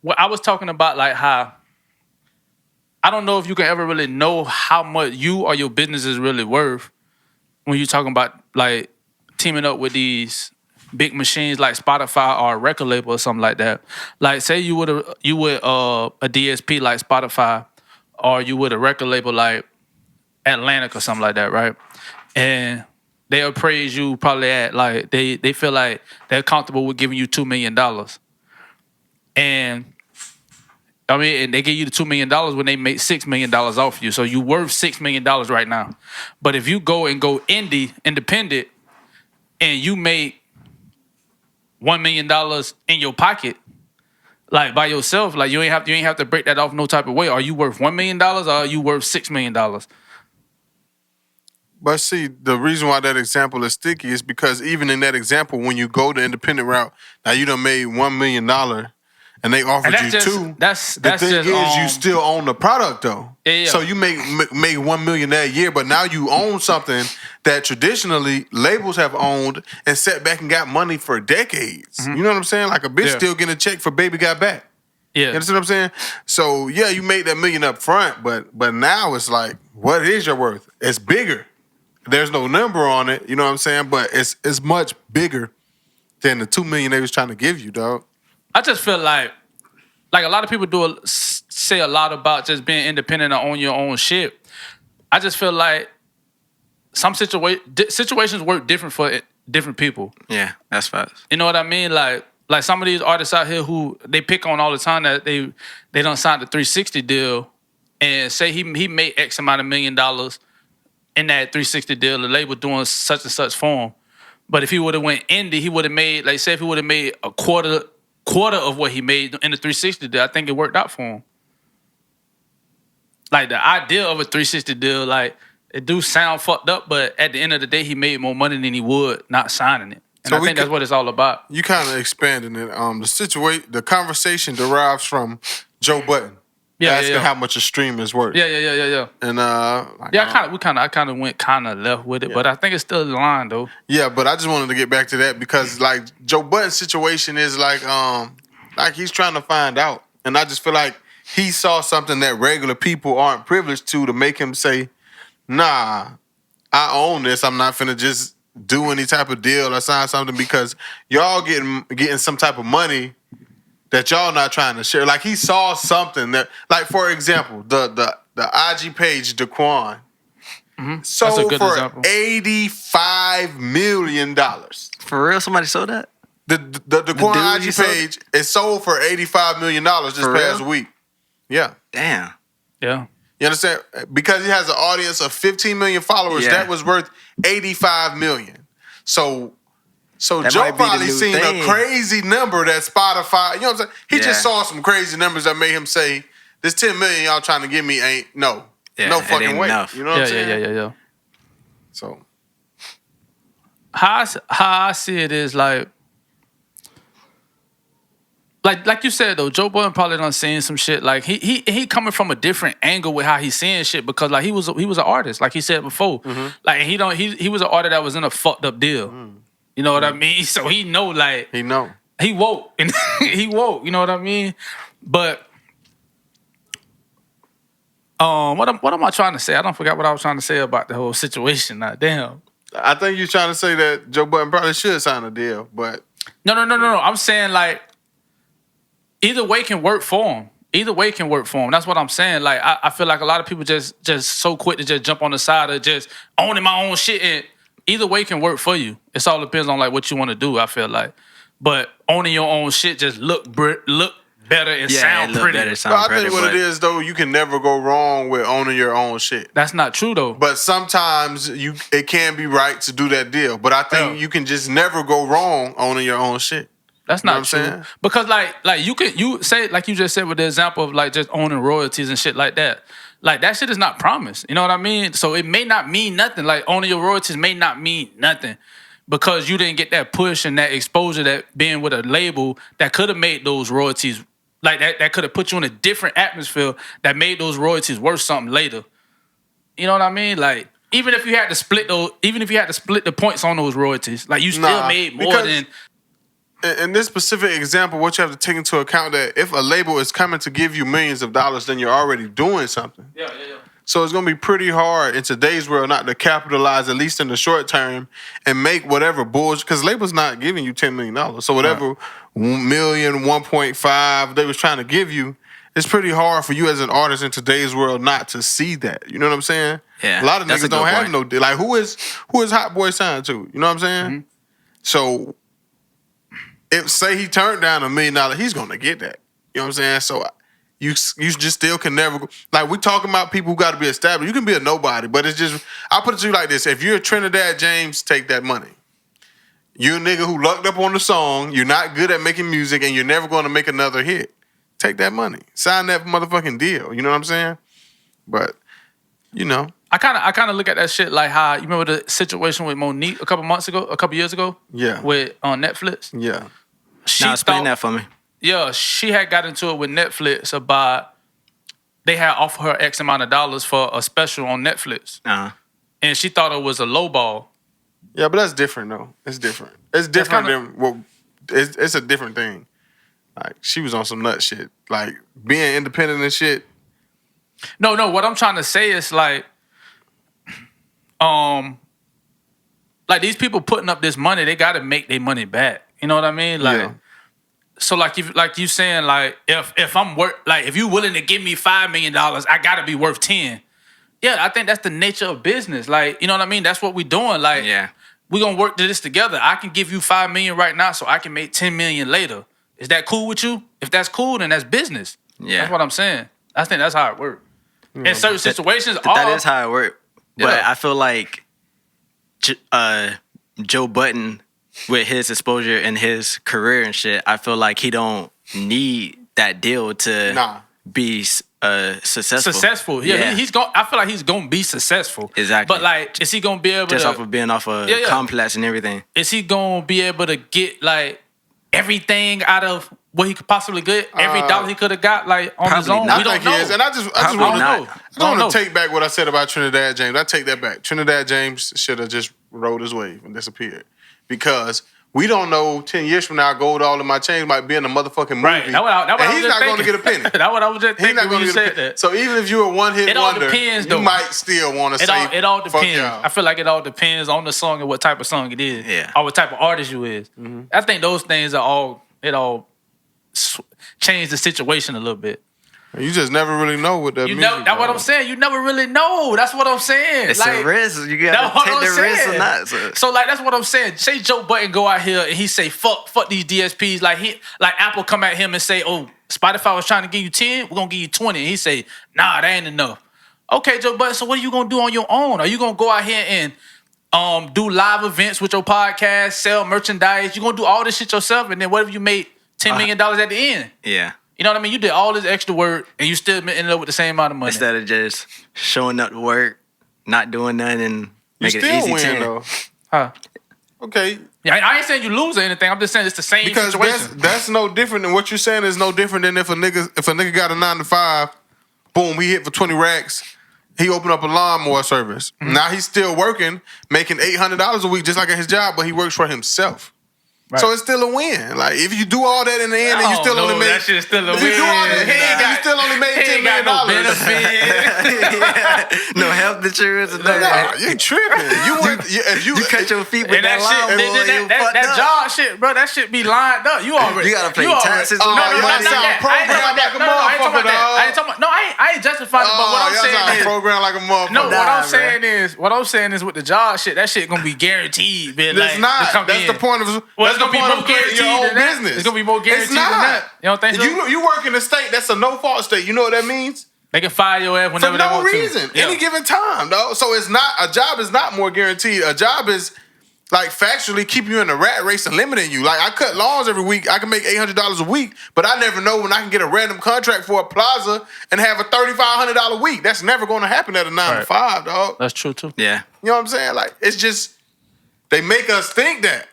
Well, I was talking about like how I don't know if you can ever really know how much you or your business is really worth when you're talking about like teaming up with these big machines like Spotify or a record label or something like that. Like say you with a DSP like Spotify or you with a record label like Atlantic or something like that, right? And they'll praise you probably at like they feel like they're comfortable with giving you $2 million. And I mean, and they give you the $2 million when they make $6 million off you. So you worth $6 million right now. But if you go independent, and you make $1 million in your pocket, like by yourself, like you ain't have to break that off no type of way. Are you worth $1 million or are you worth $6 million? But see, the reason why that example is sticky is because even in that example, when you go the independent route, now you done made $1 million and they offered you $2. The thing is, you still own the product though. Yeah. So you make $1 million that year, but now you own something that traditionally labels have owned and sat back and got money for decades. Mm-hmm. You know what I'm saying? Like a bitch still getting a check for Baby Got Back. Yeah. You understand what I'm saying? So yeah, you made that $1 million up front, but now it's like, what is your worth? It's bigger. There's no number on it, you know what I'm saying? But it's much bigger than the $2 million they was trying to give you, dog. I just feel like a lot of people say a lot about just being independent and own your own shit. I just feel like some situations work different for different people. Yeah, that's facts. You know what I mean? Like some of these artists out here who they pick on all the time that they done signed the 360 deal and say he made X amount of $1 million in that 360 deal, the label doing such and such for him. But if he would have went indie, he would have made, like say if he would have made a quarter of what he made in the 360 deal, I think it worked out for him. Like the idea of a 360 deal, like it do sound fucked up, but at the end of the day, he made more money than he would not signing it. And so I think that's what it's all about. You kind of expanding it. The conversation derives from Joe Budden. Asking how much a stream is worth. Yeah. And I kind of went left with it, but I think it's still in line though. Yeah, but I just wanted to get back to that because like Joe Budden's situation is like he's trying to find out, and I just feel like he saw something that regular people aren't privileged to make him say, "Nah, I own this. I'm not finna just do any type of deal or sign something because y'all getting some type of money that y'all not trying to share." Like he saw something that, like for example, the IG page Daquan sold for example. $85 million. For real, somebody sold that? The Daquan IG page is sold for $85 million this past week. Yeah. Damn. Yeah. You understand? Because he has an audience of 15 million followers, that was worth $85 million. So Joe probably seen a crazy number that Spotify, you know what I'm saying? He just saw some crazy numbers that made him say, this $10 million y'all trying to give me ain't no fucking way. Enough. You know what I'm saying? Yeah. So how I see it is like you said though, Joe Budden probably done seen some shit. Like he coming from a different angle with how he's seeing shit because like he was an artist, like he said before. Mm-hmm. Like he was an artist that was in a fucked up deal. Mm. You know what I mean? So he know like he woke and he woke. You know what I mean? But what am I trying to say? I don't forget what I was trying to say about the whole situation. Now, damn. I think you're trying to say that Joe Budden probably should sign a deal, but no. I'm saying like either way can work for him. That's what I'm saying. Like I feel like a lot of people just so quick to just jump on the side of just owning my own shit. And either way can work for you. It all depends on like what you want to do. I feel like, but owning your own shit just look better and sound pretty. I think what it is though, you can never go wrong with owning your own shit. That's not true though. But sometimes it can be right to do that deal. But I think you can just never go wrong owning your own shit. That's not true. Saying? Because like you say, like you just said with the example of like just owning royalties and shit like that. Like that shit is not promised. You know what I mean? So it may not mean nothing. Like owning your royalties may not mean nothing because you didn't get that push and that exposure that being with a label that could have made those royalties like that could have put you in a different atmosphere that made those royalties worth something later. You know what I mean? Like even if you had to split the points on those royalties, like you still made more than. in this specific example, what you have to take into account that if a label is coming to give you millions of dollars, then you're already doing something. Yeah. So it's gonna be pretty hard in today's world not to capitalize, at least in the short term, and make whatever bullshit. Because label's not giving you $10 million. So whatever 1 million, 1.5 they was trying to give you, it's pretty hard for you as an artist in today's world not to see that. You know what I'm saying? Yeah, a lot of that's niggas a don't good have point. no like who is Hot Boy signed to? You know what I'm saying? Mm-hmm. So if say he turned down $1 million, he's gonna get that. You know what I'm saying? So you just still can never go. Like we talking about people who got to be established. You can be a nobody, but it's just I put it to you like this: if you're a Trinidad James, take that money. You're a nigga who lucked up on the song. You're not good at making music, and you're never going to make another hit. Take that money. Sign that motherfucking deal. You know what I'm saying? But you know, I kind of look at that shit like how you remember the situation with Monique a couple years ago. Yeah. With on Netflix. yeah. Now explain that for me. Yeah, she had got into it with Netflix about they had offered her X amount of dollars for a special on Netflix, and she thought it was a lowball. Yeah, but that's different though. It's different. It's different than what. It's a different thing. Like she was on some nut shit. Like being independent and shit. No. What I'm trying to say is like these people putting up this money, they got to make their money back. You know what I mean? Like, Yeah. so like you saying like if I'm if you willing to give me $5 million, I gotta be worth 10. Yeah, I think that's the nature of business. Like, you know what I mean? That's what we're doing. Like, we gonna work this together. I can give you $5 million right now, so I can make $10 million later. Is that cool with you? If that's cool, then that's business. Yeah, that's what I'm saying. I think that's how it works. In certain situations, that is how it works. But Yeah. I feel like Joe Budden, with his exposure and his career and shit, I feel like he don't need that deal to be successful. Yeah. He's going. I feel like he's gonna be successful. Exactly. But like, is he gonna be able just to off of being off a complex and everything? Is he gonna be able to get like everything out of what he could possibly get? Every dollar he could have got like on his own. not. We don't know. He is. And I just want to take back what I said about Trinidad James. I take that back. Trinidad James should have just rode his wave and disappeared. Because we don't know 10 years from now, Gold All in My Chains might be in a motherfucking movie. Right. That's what and he's not going to get a penny. That's what I was just thinking when you said that. So even if you're a one-hit wonder, depends, though. you might still want to say, it all depends. fuck y'all. I feel like it all depends on the song and what type of song it is. Yeah. Or what type of artist you is. Mm-hmm. I think those things are all change the situation a little bit. You just never really know what that music That's what I'm saying. You never really know. That's what I'm saying. It's like, a risk. You gotta take the risk or not. So like that's what I'm saying. Say Joe Budden go out here and he say fuck these DSPs. Like Apple come at him and say, oh, Spotify was trying to give you 10, we're gonna give you 20. And he say, nah, that ain't enough. Okay, Joe Budden, so what are you gonna do on your own? Are you gonna go out here and do live events with your podcast, sell merchandise? You gonna do all this shit yourself, and then what if you made $10 million at the end? Yeah. You know what I mean? You did all this extra work and you still ended up with the same amount of money. Instead of just showing up to work, not doing nothing, and making it easy. Win, though. Huh? Okay. Yeah, I ain't saying you lose or anything. I'm just saying it's the same because situation. that's no different than what you're saying is no different than if a nigga got a 9 to 5, boom, he hit for 20 racks. He opened up a lawnmower service. Mm-hmm. Now he's still working, making $800 a week just like at his job, but he works for himself. Right. So it's still a win. Like if you do all that in the end, and you still only made that shit's still a win. You do all that, you still only made $10 million. No benefit. No health insurance. Nah, you tripping. You cut your feet with that lawnmower. That job shit, bro. That shit be lined up. You gotta pay taxes. No, I ain't justifying it. But what I'm saying is program like a motherfucker. No, what I'm saying is with the job shit, that shit gonna be guaranteed. It's not. That's the point of. It's gonna be more guaranteed your own business. It's gonna be more guaranteed than that. You don't think so? You work in a state that's a no-fault state. You know what that means? They can fire your ass whenever they want to. For no reason. Any given time, though. So it's not, a job is not more guaranteed. A job is, like, factually keep you in the rat race and limiting you. Like, I cut lawns every week. I can make $800 a week, but I never know when I can get a random contract for a plaza and have a $3,500 a week. That's never going to happen at a 9 to 5, dog. That's true, too. Yeah. You know what I'm saying? Like, it's just, they make us think that.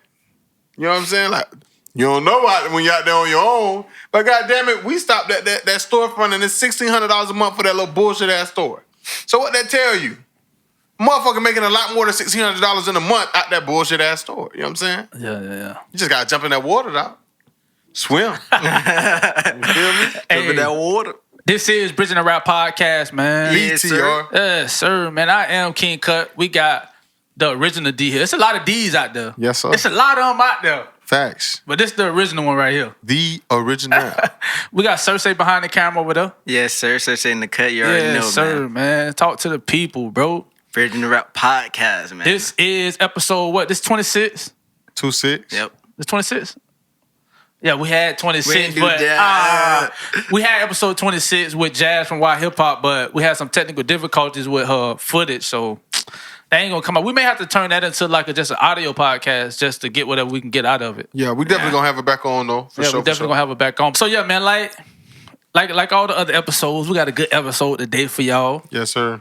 You know what I'm saying? Like, you don't know when you're out there on your own. But goddamn it, we stopped at that storefront and it's $1,600 a month for that little bullshit ass store. So what that tell you? Motherfucker making a lot more than $1,600 in a month out that bullshit ass store. You know what I'm saying? Yeah. You just gotta jump in that water, dog. Swim. You feel me? Jump in that water. This is Bridging the Rap Podcast, man. Yes, sir. Yes, sir, man. I am King Cut. We got the original D here. It's a lot of D's out there. Yes, sir. It's a lot of them out there. Facts. But this is the original one right here. The original. We got Cersei behind the camera over there. Yes, sir. So in the cut, you already know, sir, man. Talk to the people, bro. Bridging the Rap Podcast, man. This is episode what? This 26? 26. Yep. This 26? Yeah, we had 26, We didn't do but that. we had episode 26 with Jazz from Wild Hip Hop, but we had some technical difficulties with her footage, so that ain't gonna come out. We may have to turn that into like just an audio podcast just to get whatever we can get out of it. Yeah, we definitely gonna have it back on though. For Yeah, sure. we definitely gonna have it back on. So yeah, man, like all the other episodes, we got a good episode today for y'all. Yes, sir.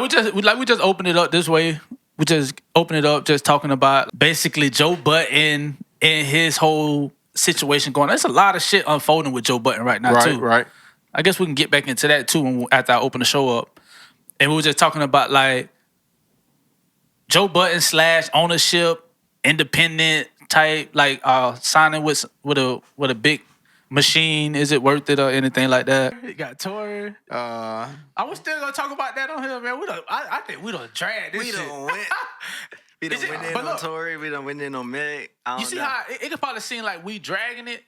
We just open it up this way. We just open it up just talking about basically Joe Budden and his whole situation going on. There's a lot of shit unfolding with Joe Budden right now too. Right. I guess we can get back into that too after I open the show up. And we were just talking about like Joe Budden / ownership, independent type, like signing with a big machine. Is it worth it or anything like that? It got Tory. I was still gonna talk about that on here, man. I think we done dragged this shit. We done went in on Tory. We done went in on Meg. You see how it could probably seem like we dragging it,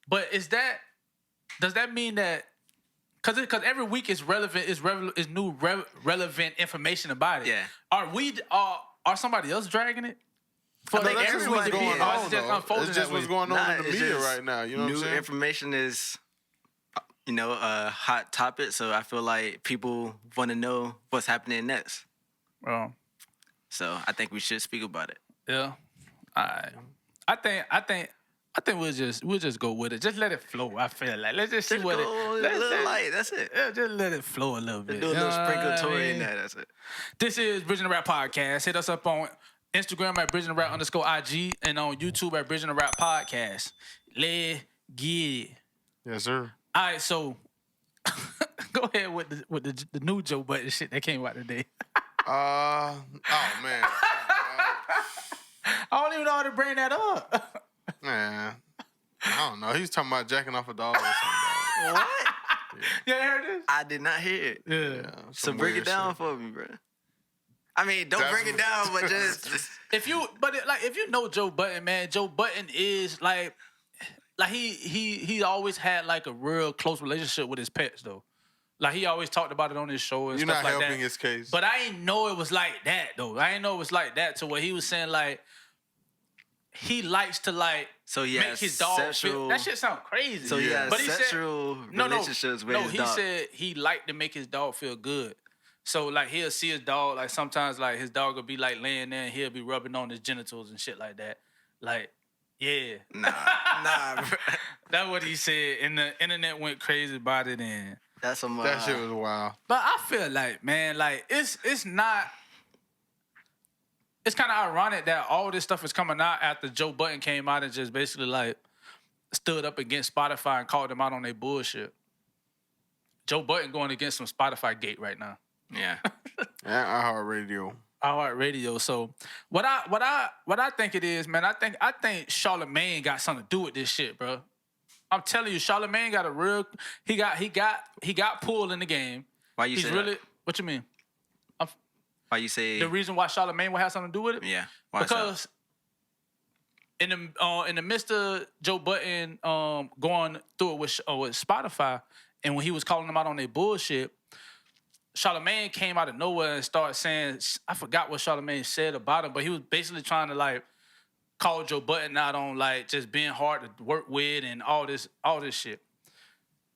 but does that mean that because every week is relevant, is new relevant information about it? Yeah. Are somebody else dragging it? That's just what's going on. It's just what's going on in the media just right now. You know what I'm saying? New information is, a hot topic. So I feel like people want to know what's happening next. So I think we should speak about it. Yeah. All right. I think we'll just go with it. Just let it flow. I feel like let's just see what it. Light. That's it. Yeah, just let it flow a little bit. Do a little sprinkle of Tory in there. That's it. This is Bridging the Rap Podcast. Hit us up on Instagram at BridgingTheRap_IG and on YouTube at Bridging the Rap Podcast. Let's get it. Yes, sir. All right, so go ahead with the new Joe Budden shit that came out today. Oh man. I don't even know how to bring that up. Man, I don't know. He was talking about jacking off a dog or something. What? You heard this? I did not hear it. Yeah. So break it down for me, bro. I mean, don't break it down, but just if you know Joe Budden, man, Joe Budden is like he always had like a real close relationship with his pets though. Like he always talked about it on his show and You're stuff not like that. helping his case. But I didn't know it was like that though. I didn't know it was like that to where he was saying like he likes to like make his dog feel. That shit sound crazy. So he has sexual relationships with his dog. No, he said he liked to make his dog feel good. So like he'll see his dog, like sometimes like his dog will be like laying there and he'll be rubbing on his genitals and shit like that. Like, yeah. Nah, bro. That's what he said. And the internet went crazy about it and that shit was wild. But I feel like, man, like it's not. It's kind of ironic that all this stuff is coming out after Joe Budden came out and just basically like stood up against Spotify and called them out on their bullshit. Joe Budden going against some Spotify gate right now. Yeah. Yeah, iHeartRadio. iHeartRadio. So what I think it is, man. I think Charlamagne got something to do with this shit, bro. I'm telling you, Charlamagne got a real. He got pulled in the game. Why you say that? What you mean? Why you say the reason why Charlamagne would have something to do with it? Yeah. Why because in the midst of Joe Budden going through it with Spotify, and when he was calling them out on their bullshit, Charlamagne came out of nowhere and started saying, I forgot what Charlamagne said about him, but he was basically trying to like call Joe Budden out on like just being hard to work with and all this shit.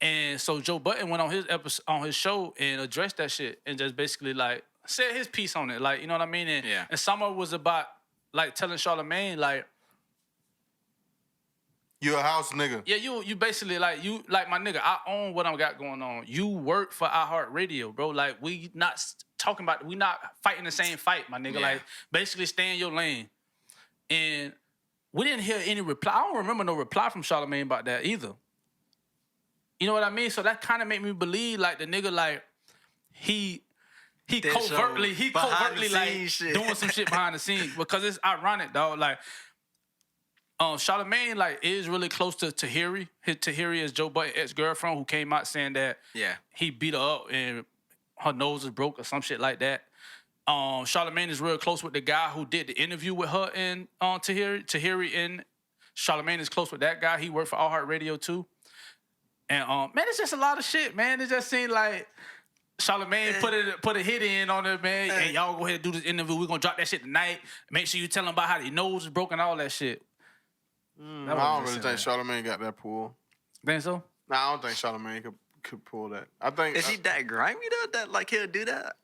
And so Joe Budden went on his show and addressed that shit and just basically like said his piece on it, like, you know what I mean? And Summer was about like telling Charlamagne like, you a house nigga. Yeah, you basically like my nigga. I own what I got going on. You work for iHeartRadio, bro. Like we not talking about, we not fighting the same fight, my nigga. Yeah. Like basically stay in your lane. And we didn't hear any reply. I don't remember no reply from Charlamagne about that either. You know what I mean? So that kind of made me believe like the nigga like he he covertly like doing some shit behind the scenes because it's ironic, dog. Like, Charlamagne like is really close to Tahiri. Tahiri is Joe Budden's ex-girlfriend who came out saying that he beat her up and her nose is broke or some shit like that. Charlamagne is real close with the guy who did the interview with her and Tahiri. Tahiri and Charlamagne is close with that guy. He worked for iHeartRadio too. And man, it's just a lot of shit, man. It just seemed like Charlamagne put a hit in on it, man. Hey, y'all go ahead and do this interview. We're gonna drop that shit tonight. Make sure you tell them about how their nose is broken, all that shit. I don't really think Charlamagne got that pull. Think so? Nah, I don't think Charlamagne could pull that. I think is he that grimy though? That like he'll do that?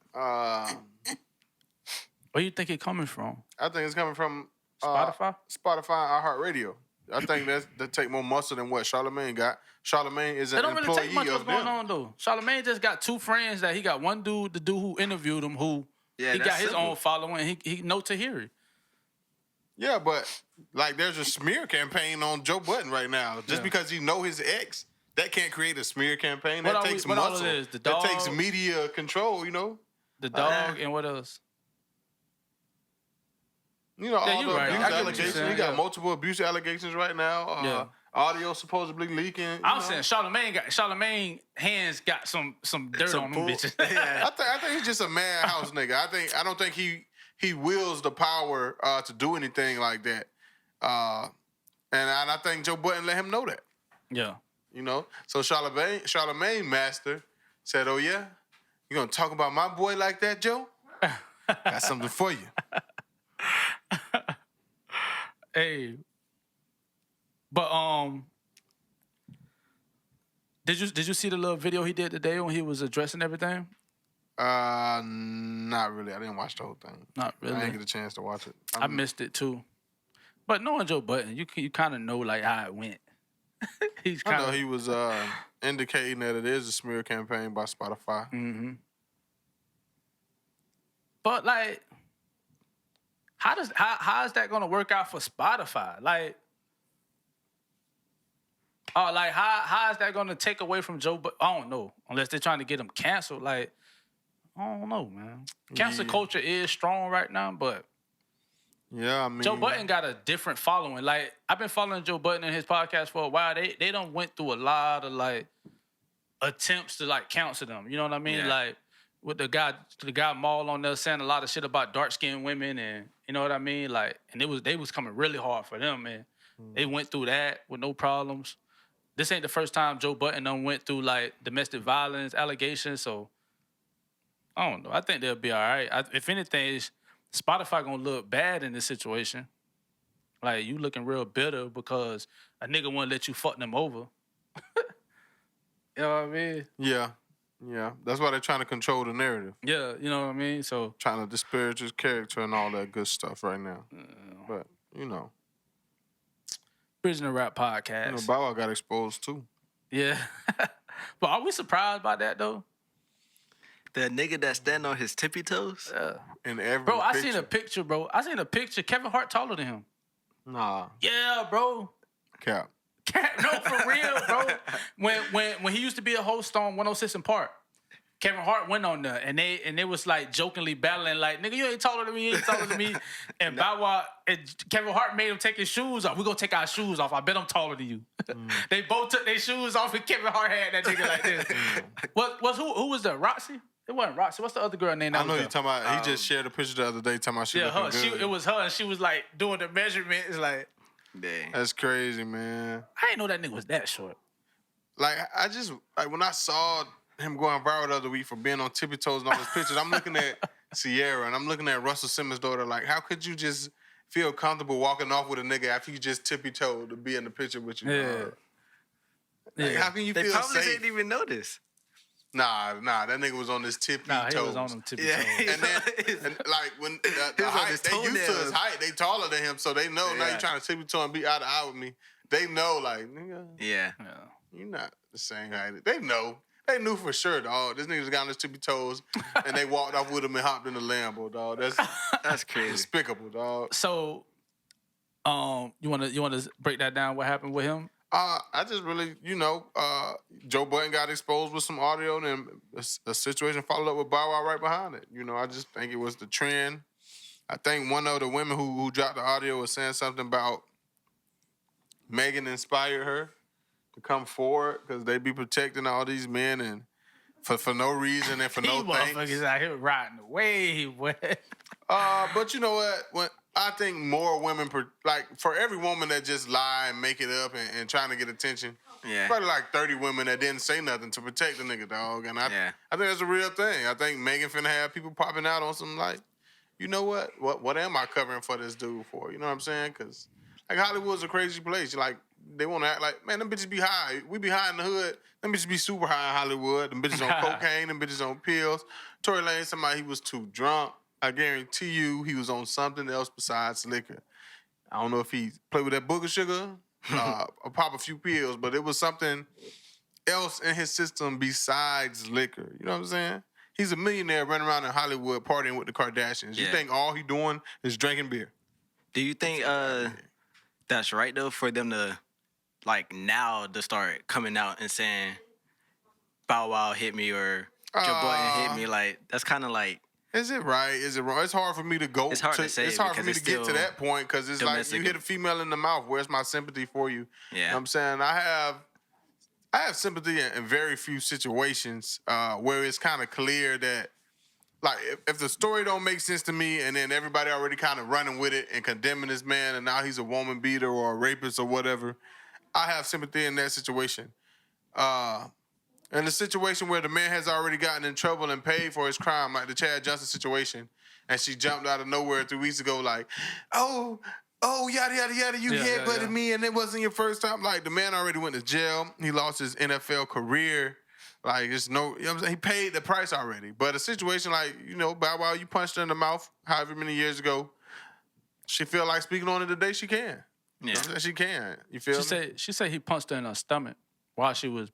Where you think it coming from? I think it's coming from Spotify, iHeartRadio. I think that take more muscle than what Charlamagne got. Charlamagne is an employee of them. It don't really take much what's going on though. Charlamagne just got two friends that he got. One dude, the dude who interviewed him, who he got his own following. He know Tahiri. Yeah, but like there's a smear campaign on Joe Budden right now. Just because he know his ex, that can't create a smear campaign. That takes muscle. That takes media control, you know? The dog and what else? You know, all the abuse allegations. He got multiple abuse allegations right now. Audio supposedly leaking. I'm saying Charlamagne hands got some dirt on them bitches. I think he's just a madhouse nigga. I don't think he wields the power to do anything like that. And I think Joe Budden let him know that. Yeah. You know? So Charlamagne master said, "Oh yeah? You gonna talk about my boy like that, Joe? Got something for you." Hey. But did you see the little video he did today when he was addressing everything? Not really. I didn't watch the whole thing. Not really. I didn't get a chance to watch it. I missed it too. But knowing Joe Budden, you kind of know like how it went. I know he was indicating that it is a smear campaign by Spotify. Mm-hmm. But like, how is that going to work out for Spotify? Like, how is that going to take away from Joe? But I don't know. Unless they're trying to get him canceled. Like, I don't know, man. Cancel culture is strong right now, but yeah, I mean, Joe Budden got a different following. Like, I've been following Joe Budden in his podcast for a while. They done went through a lot of like attempts to like cancel them. You know what I mean? Yeah. Like with the guy Maul on there saying a lot of shit about dark skinned women, and you know what I mean? Like, and they was coming really hard for them, man. They went through that with no problems. This ain't the first time Joe Budden done went through like domestic violence allegations, so I don't know. I think they'll be all right. If anything, Spotify gonna look bad in this situation. Like, you looking real bitter because a nigga wanna let you fuck them over. You know what I mean? Yeah. That's why they're trying to control the narrative. Yeah, you know what I mean? So trying to disparage his character and all that good stuff right now. But, you know. BridgingTheRap Podcast. You know, Bow Wow got exposed too. Yeah. But are we surprised by that though? The nigga that stand on his tippy toes? In every Bro, I picture. seen a picture, bro. Kevin Hart taller than him. Nah. Yeah, bro. Cap. No, for real, bro. When he used to be a host on 106 in Park, Kevin Hart went on there and they was like jokingly battling like, nigga, you ain't taller than me, you ain't taller than me. And Bow Wow, Kevin Hart made him take his shoes off. We're gonna take our shoes off. I bet I'm taller than you. They both took their shoes off and Kevin Hart had that nigga like this. Who was that? Roxy? It wasn't Roxy. What's the other girl name? I know you're talking about. He just shared a picture the other day talking about she looking good. It was her, and she was like doing the measurement. It's like, dang, that's crazy, man. I didn't know that nigga was that short. Like, I just when I saw him going viral the other week for being on tippy toes and all his pictures, I'm looking at Sierra and I'm looking at Russell Simmons' daughter. Like, how could you just feel comfortable walking off with a nigga after you just tippy toed to be in the picture with you? Yeah. Like, how can you feel safe? They probably didn't even notice. Nah, that nigga was on his tippy toes. He was on them tippy toes. And then, like, when the height, they used to his height, they taller than him, so they know now you're trying to tippy toe and be eye to eye with me. They know, like, nigga, you're not the same height. They know. They knew for sure, dog. This nigga got on his tippy toes, and they walked off with him and hopped in the Lambo, dog. That's crazy. Despicable, dog. So, you wanna break that down? What happened with him? I just really, Joe Budden got exposed with some audio, and then a situation followed up with Bow Wow right behind it. I just think it was the trend. I think one of the women who dropped the audio was saying something about Megan inspired her to come forward because they be protecting all these men and for no reason and for no thanks. Motherfuckers out here riding the wave. But you know what? I think more women, for every woman that just lie and make it up and trying to get attention, probably like 30 women that didn't say nothing to protect the nigga, dog. And I think that's a real thing. I think Megan finna have people popping out on some like, you know what? What am I covering for this dude for? You know what I'm saying? Because like Hollywood's a crazy place. Like they want to act like, man, them bitches be high. We be high in the hood. Them bitches be super high in Hollywood. Them bitches on cocaine. Them bitches on pills. Tory Lanez, somebody he was too drunk. I guarantee you he was on something else besides liquor. I don't know if he played with that booger sugar or pop a few pills, but it was something else in his system besides liquor. You know what I'm saying? He's a millionaire running around in Hollywood partying with the Kardashians. You think all he doing is drinking beer? Do you think that's right, though, for them to, like, now to start coming out and saying, Bow Wow hit me or Joe Budden hit me? Like, that's kind of like... Is it right? Is it wrong? It's hard for me to go. It's hard to say. It's hard for me to get to that point because it's like you hit a female in the mouth. Where's my sympathy for you? Yeah. You know what I'm saying? I have sympathy in very few situations where it's kind of clear that, like, if the story don't make sense to me and then everybody already kind of running with it and condemning this man and now he's a woman beater or a rapist or whatever, I have sympathy in that situation. In the situation where the man has already gotten in trouble and paid for his crime, like the Chad Johnson situation, and she jumped out of nowhere 3 weeks ago like, oh, yada, yada, yada, you headbutted me and it wasn't your first time. Like, the man already went to jail. He lost his NFL career. Like, it's no, you know what I'm saying? He paid the price already. But a situation like, Bow Wow, you punched her in the mouth however many years ago, she feel like speaking on it today, she can. Yeah. You know what I'm saying? She can. You feel me? She said he punched her in her stomach while she was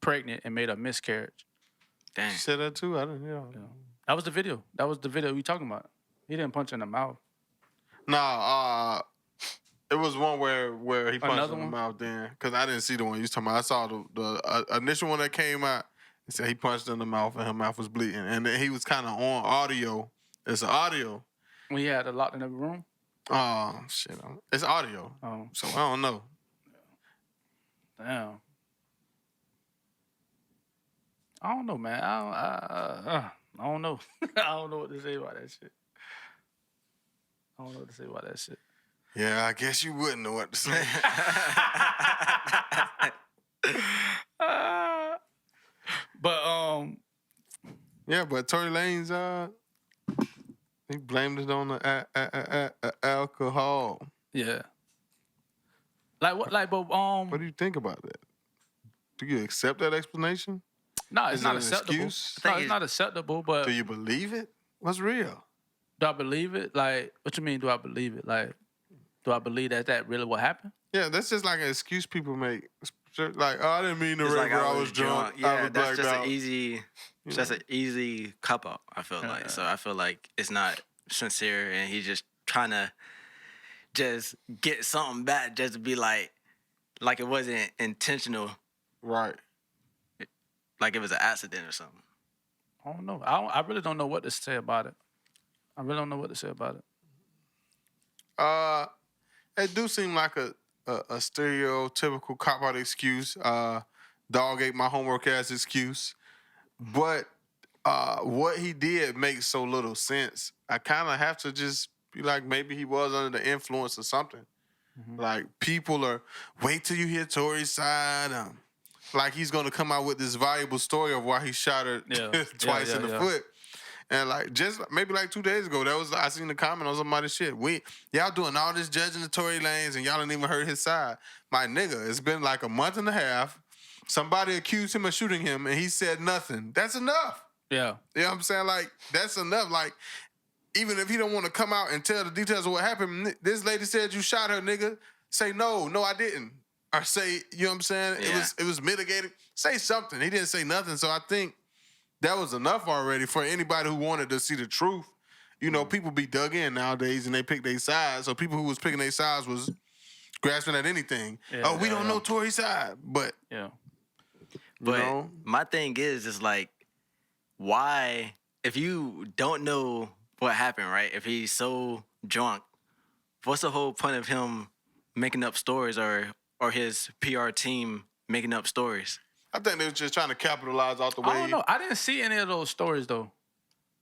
pregnant and made a miscarriage. Dang. She said that too? I didn't know. Yeah. That was the video. That was the video we talking about. He didn't punch her in the mouth. Nah, it was one where he punched her in the mouth then. Because I didn't see the one you was talking about. I saw the initial one that came out. He said he punched her in the mouth and her mouth was bleeding. And then he was kind of on audio. It's audio. When he had it locked in every room? Oh, shit. It's audio. Oh. So I don't know. Damn. I don't know, man. I don't know. I don't know what to say about that shit. Yeah, I guess you wouldn't know what to say. But Tory Lanez, he blamed it on the alcohol. Yeah. What do you think about that? Do you accept that explanation? No, it's not acceptable. No, it's not acceptable, but... Do you believe it? What's real? Do I believe it? Like, what you mean, do I believe it? Like, do I believe that really what happened? Yeah, that's just like an excuse people make. Like, oh, I didn't mean to rape her, I was drunk. Yeah, that's just an easy cop-out, I feel like. So I feel like it's not sincere, and he's just trying to just get something back just to be like it wasn't intentional. Right. Like it was an accident or something. I don't know. I really don't know what to say about it. It do seem like a stereotypical cop-out excuse. Dog ate my homework as excuse. But what he did makes so little sense. I kind of have to just be like, maybe he was under the influence of something. Mm-hmm. Like, people are, wait till you hear Tory's side. Like, he's going to come out with this valuable story of why he shot her twice in the foot. And, like, just maybe like 2 days ago, I seen the comment on somebody's shit. Y'all doing all this judging the Tory Lanez and y'all didn't even heard his side. My nigga, it's been like a month and a half. Somebody accused him of shooting him and he said nothing. That's enough. Yeah. You know what I'm saying? Like, that's enough. Like, even if he don't want to come out and tell the details of what happened, this lady said you shot her, nigga. Say, no, I didn't. Or say, you know what I'm saying? Yeah. It was mitigated. Say something. He didn't say nothing. So I think that was enough already for anybody who wanted to see the truth. You know, people be dug in nowadays and they pick their sides. So people who was picking their sides was grasping at anything. We don't know Tory's side, but But my thing is like, why, if you don't know what happened, right? If he's so drunk, what's the whole point of him making up stories or his PR team making up stories? I think they were just trying to capitalize off the way. I don't know. I didn't see any of those stories though.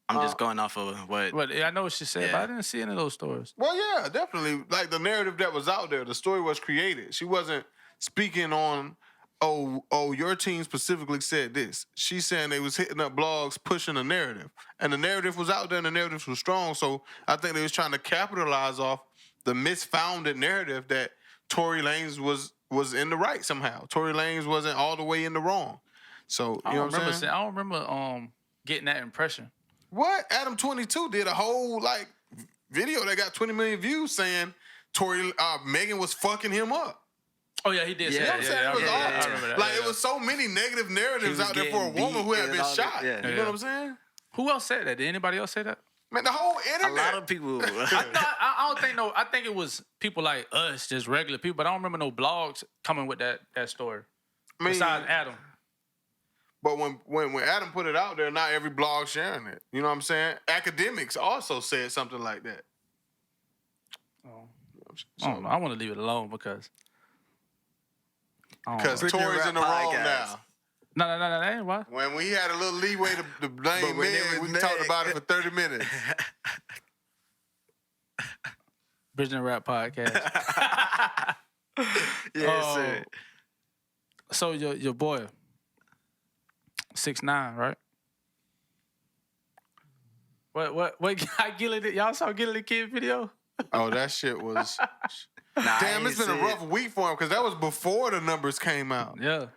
I'm just going off of what. But I know what she said, but I didn't see any of those stories. Well, yeah, definitely. Like the narrative that was out there, the story was created. She wasn't speaking on, your team specifically said this. She's saying they was hitting up blogs, pushing a narrative. And the narrative was out there and the narrative was strong. So I think they was trying to capitalize off the misfounded narrative that Tory Lanez was in the right somehow. Tory Lanez wasn't all the way in the wrong. So, you know what I'm saying? I don't remember getting that impression. What? Adam 22 did a whole video that got 20 million views saying Megan was fucking him up. Oh yeah, he did. You know what I'm saying? I remember that. Like it was so many negative narratives out there for a woman who had been shot. You know what I'm saying? Who else said that? Did anybody else say that? Man, the whole internet. A lot of people. I don't think I think it was people like us, just regular people. But I don't remember no blogs coming with that story. Besides Adam. But when Adam put it out there, not every blog sharing it. You know what I'm saying? Academics also said something like that. Oh. I want to leave it alone because Tory's in the wrong now. No, that ain't why. When we had a little leeway to blame Meg, we talked about it for 30 minutes. BridgingTheRap Podcast. Yes, sir. So your boy, 6ix9ine, right? What Gillie did? Y'all saw Gillie Da Kid video? Oh, that shit was... Damn, it's been a rough week for him because that was before the numbers came out. Yeah.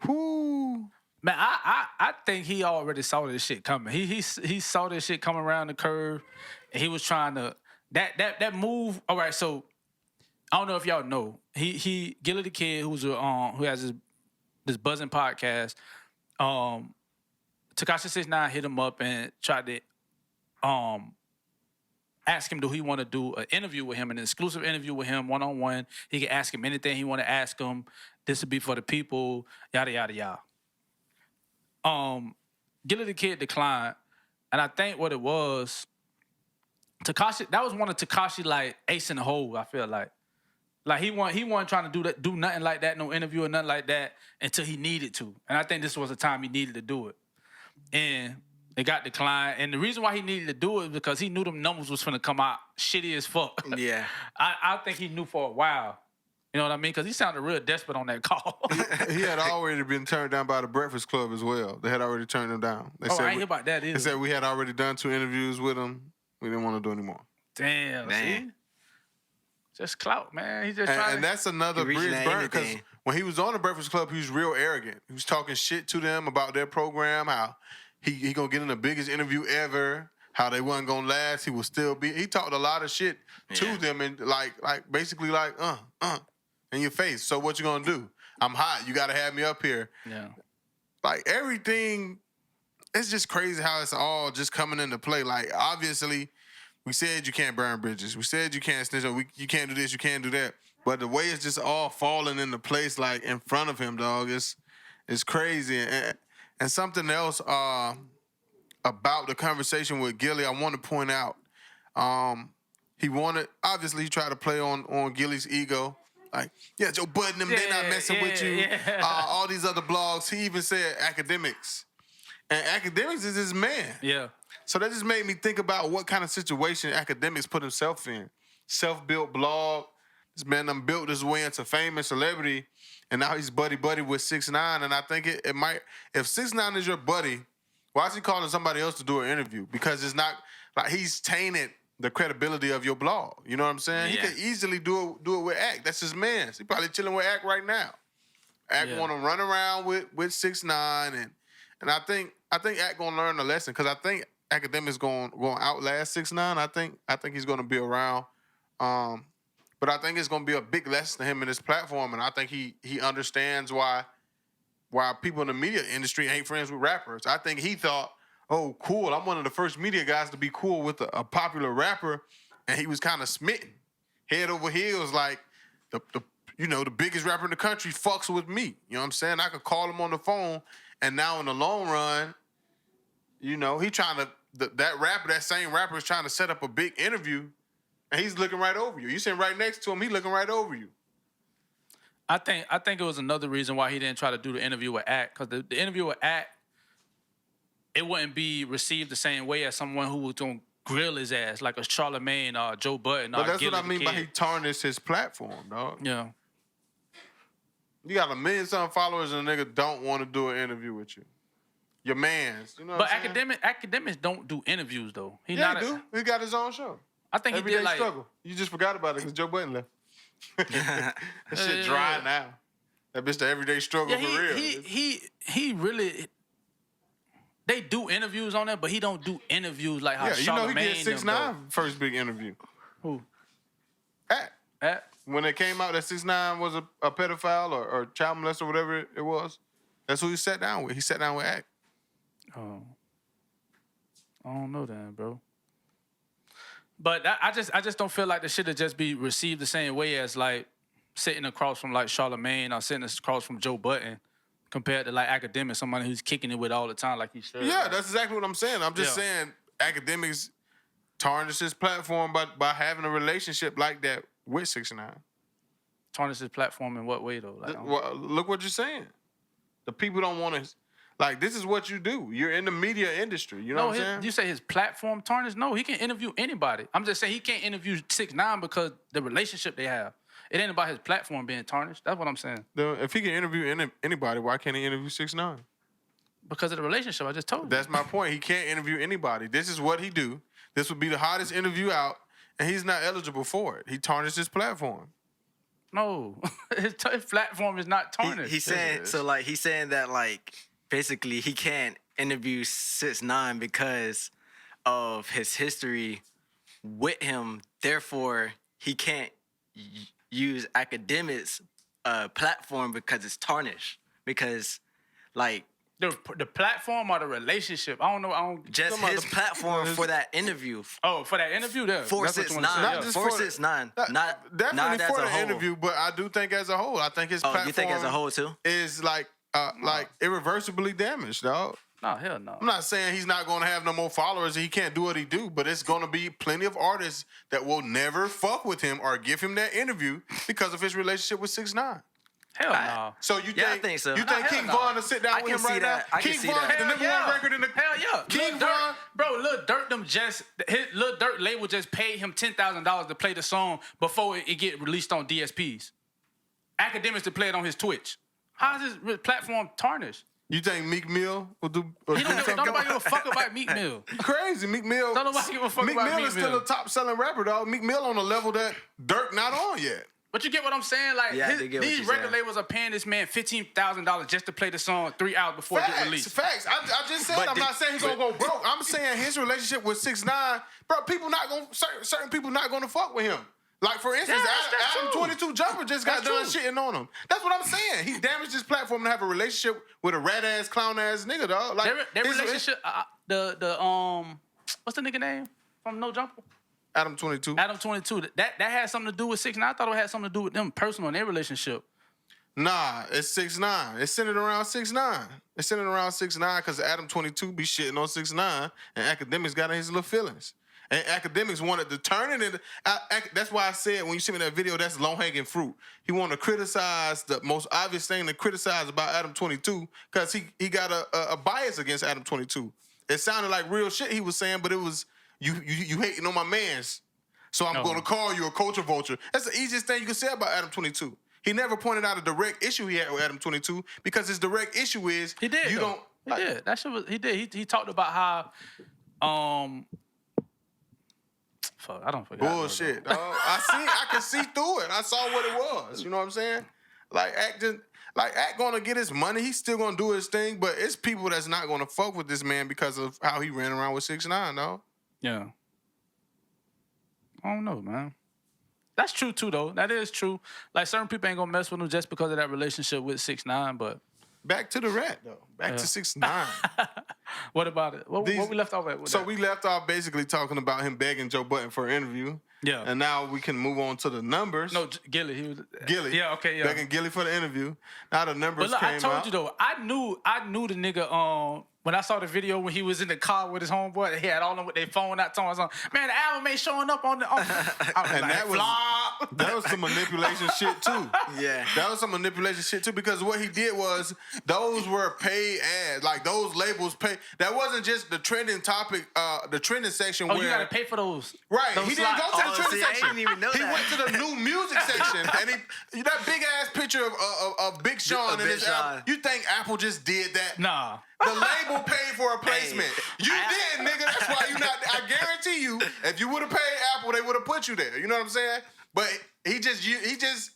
Whoo. Man, I think he already saw this shit coming. He saw this shit coming around the curve, and he was trying to that move. All right, so I don't know if y'all know he Gillie Da Kid, who has this buzzing podcast. Tekashi 6ix9ine hit him up and tried to ask him, do he want to do an interview with him, an exclusive interview with him, one-on-one. He can ask him anything he want to ask him. This would be for the people, yada, yada, yada. Gillie Da Kid declined, and I think what it was, Tekashi, that was one of Tekashi like ace in the hole, I feel like. Like he wasn't trying to do nothing like that, no interview or nothing like that until he needed to. And I think this was the time he needed to do it. And it got declined. And the reason why he needed to do it is because he knew them numbers was finna come out shitty as fuck. Yeah. I think he knew for a while. You know what I mean? Because he sounded real desperate on that call. He had already been turned down by the Breakfast Club as well. They had already turned him down. I ain't hear about that either. They said we had already done 2 interviews with him. We didn't want to do anymore. Damn. See? Just clout, man. He's just trying. And that's another bridge burn because when he was on the Breakfast Club, he was real arrogant. He was talking shit to them about their program, how he gonna get in the biggest interview ever, how they wasn't gonna last. He would still be. He talked a lot of shit to them and like basically like in your face. So what you gonna do? I'm hot. You gotta have me up here. Yeah. Like everything, it's just crazy how it's all just coming into play. Like obviously, we said you can't burn bridges. We said you can't snitch. You can't do this. You can't do that. But the way it's just all falling into place, like in front of him, dog, it's crazy. And something else about the conversation with Gillie, I want to point out. Obviously, he tried to play on Gillie's ego. Like, yeah, Joe Budden, they're not messing with you. Yeah. All these other blogs. He even said academics. And academics is his man. Yeah. So that just made me think about what kind of situation academics put himself in. Self-built blog. This man done built his way into fame and celebrity. And now he's buddy-buddy with 6ix9ine. And I think it might, if 6ix9ine is your buddy, why is he calling somebody else to do an interview? Because it's not, like he's tainted the credibility of your blog. You know what I'm saying? Yeah. He could easily do it with Ack. That's his man. He probably chilling with Ack right now. Ack want to run around with 6ix9ine. And I think Ack gonna learn a lesson because I think academics going outlast 6ix9ine. I think he's gonna be around. But I think it's gonna be a big lesson to him in this platform, and I think he understands why people in the media industry ain't friends with rappers. I think he thought, oh, cool, I'm one of the first media guys to be cool with a popular rapper, and he was kind of smitten, head over heels, like the the biggest rapper in the country fucks with me. You know what I'm saying? I could call him on the phone, and now in the long run, he trying to that same rapper is trying to set up a big interview, and he's looking right over you. You sitting right next to him, he looking right over you. I think it was another reason why he didn't try to do the interview with Act, because the interview with Act, it wouldn't be received the same way as someone who was going to grill his ass, like a Charlamagne or Joe Budden. But that's Gillie what I mean Da by Kid. he tarnished his platform, dog. Yeah. You got 1 million some followers and a nigga don't want to do an interview with you. Your mans. You know what But I'm saying? academics don't do interviews, though. He do. He got his own show. I think he Everyday did, like... Struggle. You just forgot about it because Joe Budden left. That shit dry now. That bitch the Everyday Struggle for real. He really... They do interviews on that, but he don't do interviews like how Charlamagne... he did 6ix9ine first big interview. Who? At. When it came out that 6ix9ine was a pedophile or child molester or whatever it was, that's who he sat down with. He sat down with Act. Oh. I don't know that, bro. But I just don't feel like the shit would just be received the same way as like sitting across from like Charlamagne or sitting across from Joe Budden compared to like academics, somebody who's kicking it with all the time like he should. Yeah, that's exactly what I'm saying. I'm just saying academics tarnish his platform by having a relationship like that with 6ix9ine. Tarnish his platform in what way though? Like, Look what you're saying. The people don't want to... Like, this is what you do. You're in the media industry. You know what I'm saying? You say his platform tarnished? No, he can interview anybody. I'm just saying he can't interview 6ix9ine because the relationship they have. It ain't about his platform being tarnished. That's what I'm saying. If he can interview anybody, why can't he interview 6ix9ine? Because of the relationship, I just told you. That's my point. He can't interview anybody. This is what he do. This would be the hottest interview out, and he's not eligible for it. He tarnished his platform. No, his platform is not tarnished. He's saying he's saying that like basically he can't interview 6ix9ine because of his history with him. Therefore, he can't use academics' platform because it's tarnished. Because like the platform or the relationship, I don't know. Just his platform for that interview. Oh, for that interview there. For 6ix9ine. Not just for 6ix9ine. Definitely for the interview, but I do think as a whole. I think his platform... you think as a whole too? Is like irreversibly damaged, dog. No, hell no. I'm not saying he's not going to have no more followers and he can't do what he do, but it's going to be plenty of artists that will never fuck with him or give him that interview because of his relationship with 6ix9ine. Hell no. So you think? I think so. You think King Von to sit down with him right now? I can King see Von that. the number one record in the Hell yeah. King Lil Von, Durk, bro. Lil Durk Lil Durk label just paid him $10,000 to play the song before it get released on DSPs. Academics to play it on his Twitch. How is his platform tarnished? You think Meek Mill will do? Don't nobody give a fuck about Meek Mill. Crazy, Meek Mill. Don't nobody give a fuck about Meek Mill. Meek Mill is still a top selling rapper, dog. Meek Mill on a level that Durk not on yet. But you get what I'm saying? Like these record labels are paying this man $15,000 just to play the song 3 hours before it get released. Facts. I just said I'm not saying he's gonna go broke. I'm saying his relationship with 6ix9ine, bro. People not gonna certain people not gonna fuck with him. Like for instance, Adam 22 Jumper just got done shitting on him. That's what I'm saying. He damaged his platform to have a relationship with a rat ass clown ass nigga, dog. Like their relationship. What's the nigga name from No Jumper? Adam 22. Adam 22. That had something to do with 6ix9ine. I thought it had something to do with them personal in their relationship. Nah, it's 6ix9ine. It's centered around 6ix9ine. It's centered around 6ix9ine because Adam 22 be shitting on 6ix9ine and academics got in his little feelings. And academics wanted to turn it into... that's why I said when you see me in that video, that's low-hanging fruit. He wanted to criticize the most obvious thing to criticize about Adam 22 because he got a bias against Adam 22. It sounded like real shit he was saying, but it was... You hating on my mans, so I'm going to call you a culture vulture. That's the easiest thing you can say about Adam 22. He never pointed out a direct issue he had with Adam 22 because his direct issue is he did. He did. That shit was he did. He talked about how fuck, I don't forget. Bullshit, dog. I can see through it. I saw what it was. You know what I'm saying? Like Act gonna get his money. He's still gonna do his thing, but it's people that's not gonna fuck with this man because of how he ran around with 6ix9ine, dog. Yeah. I don't know, man. That's true too, though. That is true. Like certain people ain't gonna mess with him just because of that relationship with 6ix9ine, but back to the rat though. Back to 6ix9ine. What about it? What we left off at? With So that? we left off basically talking about him begging Joe Budden for an interview. Yeah. And now we can move on to the numbers. No, Gillie. He was Gillie. Yeah, okay, yeah. Begging Gillie for the interview. Now the numbers But look, came I told out. you though, I knew the nigga. When I saw the video when he was in the car with his homeboy, he had all them with their phone out talking something. Man, the album ain't showing up on the. I was And like, that was some manipulation shit too. Yeah. That was some manipulation shit too, because what he did was those were paid ads. Like those labels pay. That wasn't just the trending topic, the trending section Oh, where you gotta pay for those. Right, those he didn't go to slots. the trending see, I section. didn't even know he that. went to the new music section, and that big ass picture of Big Sean in Big his Sean. album. You think Apple just did that? Nah. The label paid for a placement. Hey, You did, nigga. That's why you not. I guarantee you, if you would have paid Apple, they would have put you there. You know what I'm saying? But he just.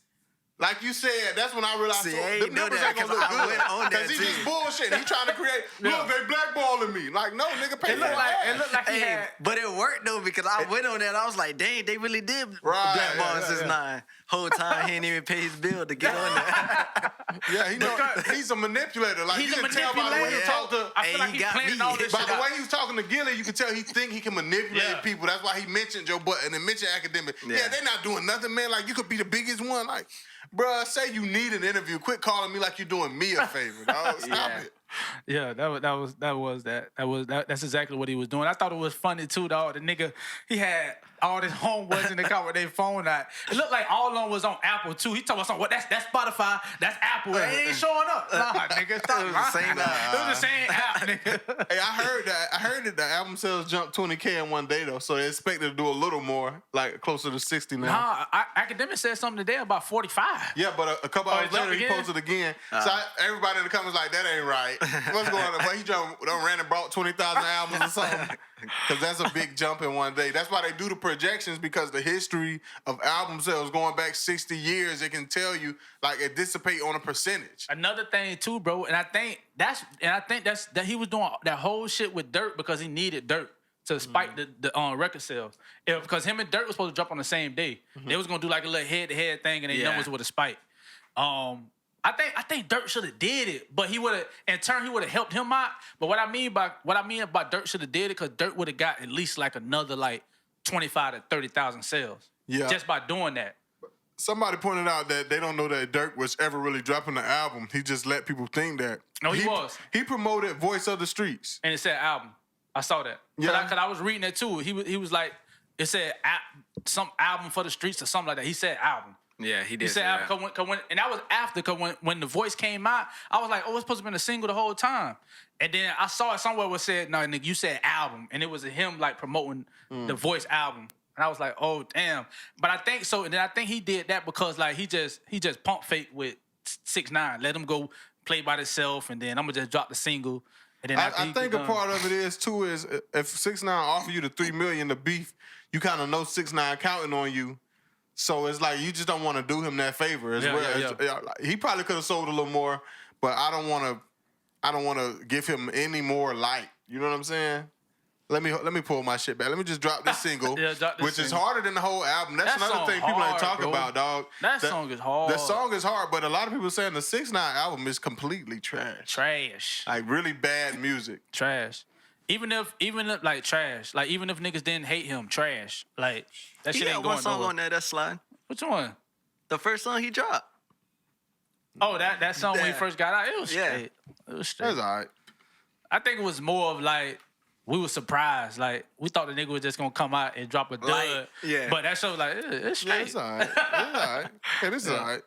Like you said, that's when I realized See, I the ain't know numbers that ain't gonna 'cause look I went on good. that Because he too. just bullshit. He trying to create, look, they blackballing me. Like, no, nigga, pay It looked for like that. it looked like he Hey, had. but it worked though because I went on there and I was like, dang, they really did Right, blackball yeah, 6ix9ine. Whole time he didn't even pay his bill to get on there. Yeah, he know he's a manipulator. Like He's you a can tell by the way he manipulator. talk to. I feel Hey, like he he's got planning me. all this By shit the out. way he was talking to Gillie, you can tell he think he can manipulate Yeah. people. That's why he mentioned Joe Budden and mentioned academic. Yeah. Yeah. They're not doing nothing, man. Like you could be the biggest one. Like, bruh, say you need an interview. Quit calling me like you're doing me a favor, dog. Stop Yeah. it. Yeah, that's exactly what he was doing. I thought it was funny too, dog. The nigga, he had all his homeboys in the car with their phone out. It looked like all of them was on Apple too. He talking about something. What? That's Spotify. That's Apple. It ain't showing up. Nah, nigga, stop. It was the same app. It was the same app, nigga. Hey, I heard that the album sales jumped 20K in one day though, so they expected to do a little more, like closer to 60 now. Nah, Academic said something today about 45. Yeah, but a couple Oh, hours it jumped later, he again? posted again. So everybody in the comments like, that ain't right. What's going on? But he done ran and bought 20,000 albums or something. Because that's a big jump in one day. That's why they do the projections, because the history of album sales going back 60 years, it can tell you, like, it dissipate on a percentage. Another thing too, bro, and I think that's that he was doing that whole shit with Dirt because he needed Dirt to spike the record sales. Because him and Dirt was supposed to drop on the same day. They was gonna do like a little head-to-head thing, and their numbers would have spiked. I think Dirt should have did it, but he would have in turn he would have helped him out. But what I mean by Dirt should have did it, because Dirt would have got at least like another like 25 to 30,000 sales. Yeah. Just by doing that. Somebody pointed out that they don't know that Dirk was ever really dropping the album. He just let people think that. No, he was. He promoted Voice of the Streets. And it said album. I saw that. Yeah. Because I was reading it too. He was like, it said some album for the streets or something like that. He said album. Yeah, he did He say said that. album. And that was after, because when the voice came out, I was like, oh, it's supposed to be a single the whole time. And then I saw it somewhere where it said, no, nigga, you said album. And it was him like promoting the voice album. And I was like, oh, damn. But I think so. And then I think he did that because like he just pump fake with 6ix9ine. Let him go play by himself, and then I'm going to just drop the single. And then I think a part of it is too is if 6ix9ine offer you the $3 million to beef, you kind of know 6ix9ine counting on you. So it's like you just don't want to do him that favor as well. Yeah. Like, he probably could have sold a little more, but I don't want to give him any more light. You know what I'm saying? Let me pull my shit back. Let me just drop this single, Yeah, drop this which is single. harder than the whole album. That's That another song thing people ain't hard, talking bro. about, dog. That song is hard. The song is hard, but a lot of people saying the 6ix9ine album is completely trash. Trash. Like really bad music. Trash. Even if like trash. Like even if niggas didn't hate him, trash. Like that He shit got ain't one going song nowhere. on there that's sliding. Which one? The first song he dropped. Oh, that song when he Yeah. first got out. It was Yeah. straight. It was straight. That's all right. I think it was more of like we were surprised. Like we thought the nigga was just gonna come out and drop a dud. Like, yeah. But that show was like it's Yeah, straight. it's all right. It's all right. Okay, this is all right.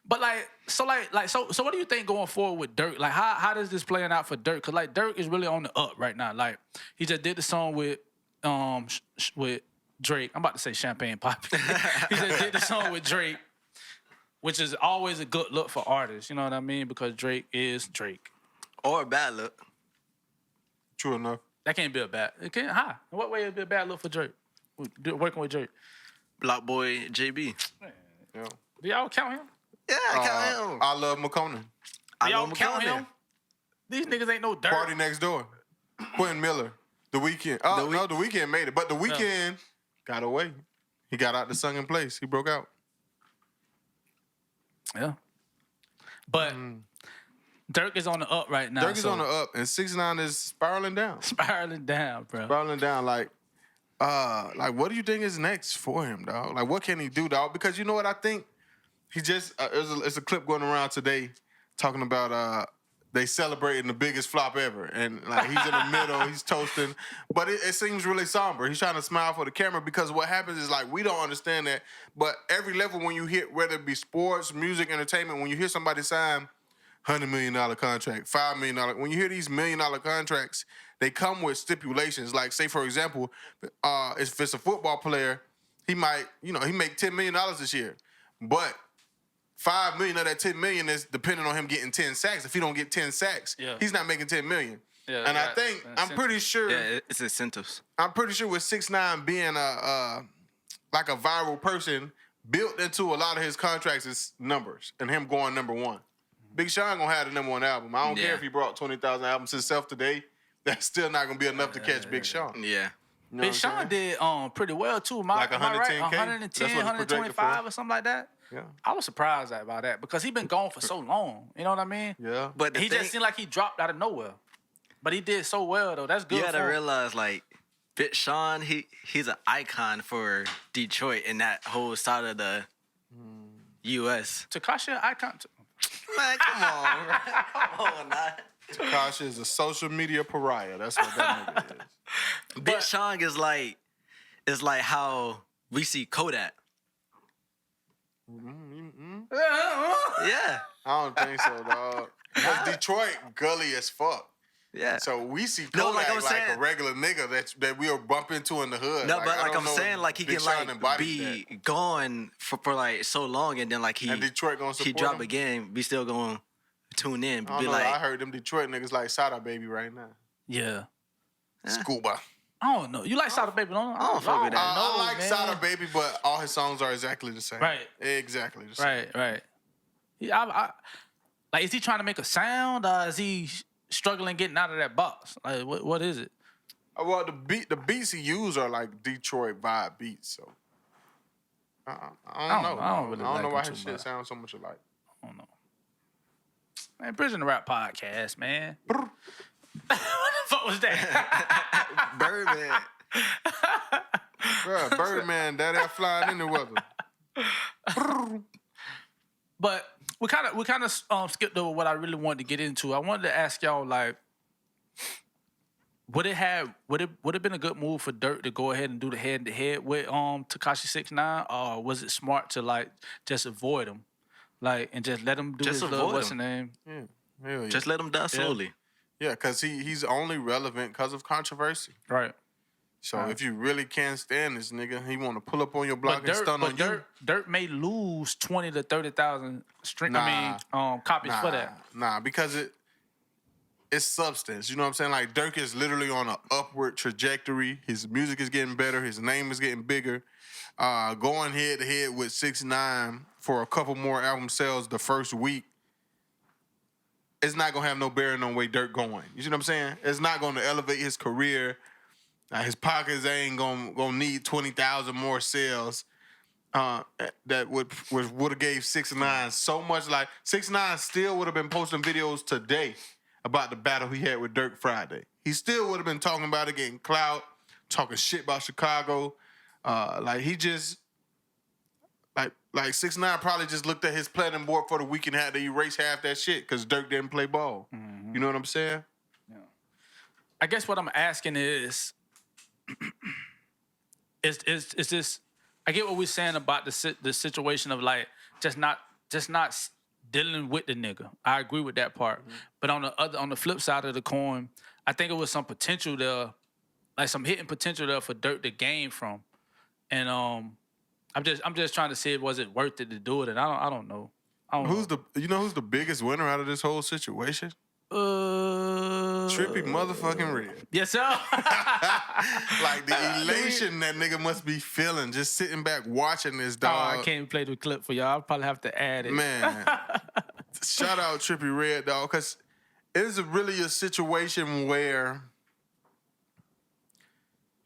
But so what do you think going forward with Dirk? Like how does this playing out for Dirk? Cause like Dirk is really on the up right now. Like he just did the song with Drake. I'm about to say Champagne Poppy. He just did the song with Drake, which is always a good look for artists. You know what I mean? Because Drake is Drake. Or a bad look. True enough. That can't be a bad. It can't. How? In what way it be a bad look for Drake? Working with Drake. Block Boy JB. Yeah. Do y'all count him? Yeah, I count him. I love McConan. I Do y'all know count McConan. him? These niggas ain't no Dirk. Party Next Door. Quentin Miller. The Weeknd. Oh, no, The Weeknd made it. But The Weeknd got away. He got out the sung in place. He broke out. Yeah. But Dirk is on the up right now. Dirk is on the up, and 6ix9ine is spiraling down. Spiraling down, bro. Spiraling down. Like, what do you think is next for him, dog? Like, what can he do, dog? Because you know what I think? He just there's a clip going around today talking about they celebrating the biggest flop ever, and like he's in the middle, he's toasting, but it seems really somber. He's trying to smile for the camera because what happens is like we don't understand that, but every level when you hit, whether it be sports, music, entertainment, when you hear somebody sign $100 million contract, $5 million, when you hear these $1 million contracts, they come with stipulations. Like say for example, if it's a football player, he might he make $10 million this year, but $5 million of that $10 million is depending on him getting 10 sacks. If he don't get 10 sacks, he's not making $10 million. Yeah, and I think I'm pretty sure. Yeah, it's incentives. I'm pretty sure with 6ix9ine being like a viral person, built into a lot of his contracts is numbers and him going number one. Big Sean gonna have the number one album. I don't care if he brought 20,000 albums himself today. That's still not gonna be enough to catch Big Sean. Yeah. You know Big Sean did pretty well too. Like 110K? Am I right? That's 110, what it's projected 125 for. or something like that. Yeah. I was surprised about that because he been gone for so long. You know what I mean? Yeah. But He just seemed like he dropped out of nowhere. But he did so well though. That's good. You gotta for him. realize, like, Big Sean, he's an icon for Detroit and that whole side of the U.S. Tekashi, an icon. Man, come on, bro. Come on, now. Tekashi is a social media pariah. That's what that nigga is. Big Sean is like how we see Kodak. Yeah, I don't think so, dog. Because Detroit gully as fuck. yeah. So we see No, Kodak like like, I'm saying- a regular nigga that we'll bump into in the hood. No, but I like don't I'm know saying, if like he Big can Sean like embodies be that. gone for like so long, and then like he And Detroit gonna he support drop him? again. We still gonna tune in. I don't Be know. like, I heard them Detroit niggas like Sada Baby right now. Yeah. Scuba. I don't know. You like Sada Baby, don't you? I don't fuck with that. I like man. Sada Baby, but all his songs are exactly the same. Right. Exactly the same. Right. Like, is he trying to make a sound? Or is he struggling getting out of that box? Like, what is it? Well, the beats he use are like Detroit vibe beats, so I don't know. I don't really I don't know like why him his too shit much. sounds so much alike. I don't know. Man, Bridging the Rap Podcast, man. What the fuck was that? Birdman. Bruh, Birdman, that flying in the weather. But we kind of skipped over what I really wanted to get into. I wanted to ask y'all, like, would it have been a good move for Dirk to go ahead and do the head to head with Tekashi 6ix9ine, or was it smart to like just avoid him, like, and just let him do Just his little avoid what's the him. name? Yeah. Hell yeah. Just let him die slowly. Yeah, because he's only relevant because of controversy. Right. So if you really can't stand this nigga, he want to pull up on your block and stun on you. Dirk may lose 20 to 30,000 copies for that. Nah, because it's substance. You know what I'm saying? Like Dirk is literally on an upward trajectory. His music is getting better. His name is getting bigger. Going head to head with 6ix9ine for a couple more album sales the first week, it's not gonna have no bearing on where Dirk going. You see what I'm saying? It's not gonna elevate his career. His pockets ain't gonna need 20,000 more sales. That would have gave 6ix9ine so much. Like 6ix9ine still would have been posting videos today about the battle he had with Dirk Friday. He still would have been talking about it, getting clout, talking shit about Chicago. Like he just like 6ix9ine probably just looked at his platinum board for the week and had to erase half that shit because Dirk didn't play ball. You know what I'm saying? Yeah. I guess what I'm asking is this? I get what we're saying about the situation of like just not dealing with the nigga. I agree with that part. But on the flip side of the coin, I think it was some potential there, like some hidden potential there for Dirk to gain from. And I'm just trying to see was it worth it to do it, and I don't know. Who's the biggest winner out of this whole situation? Trippy motherfucking Red. Yes, sir. Like the elation that nigga must be feeling just sitting back watching this dog. I can't even play the clip for y'all. I'll probably have to add it. Man, shout out Trippy Red, dog, because it is really a situation where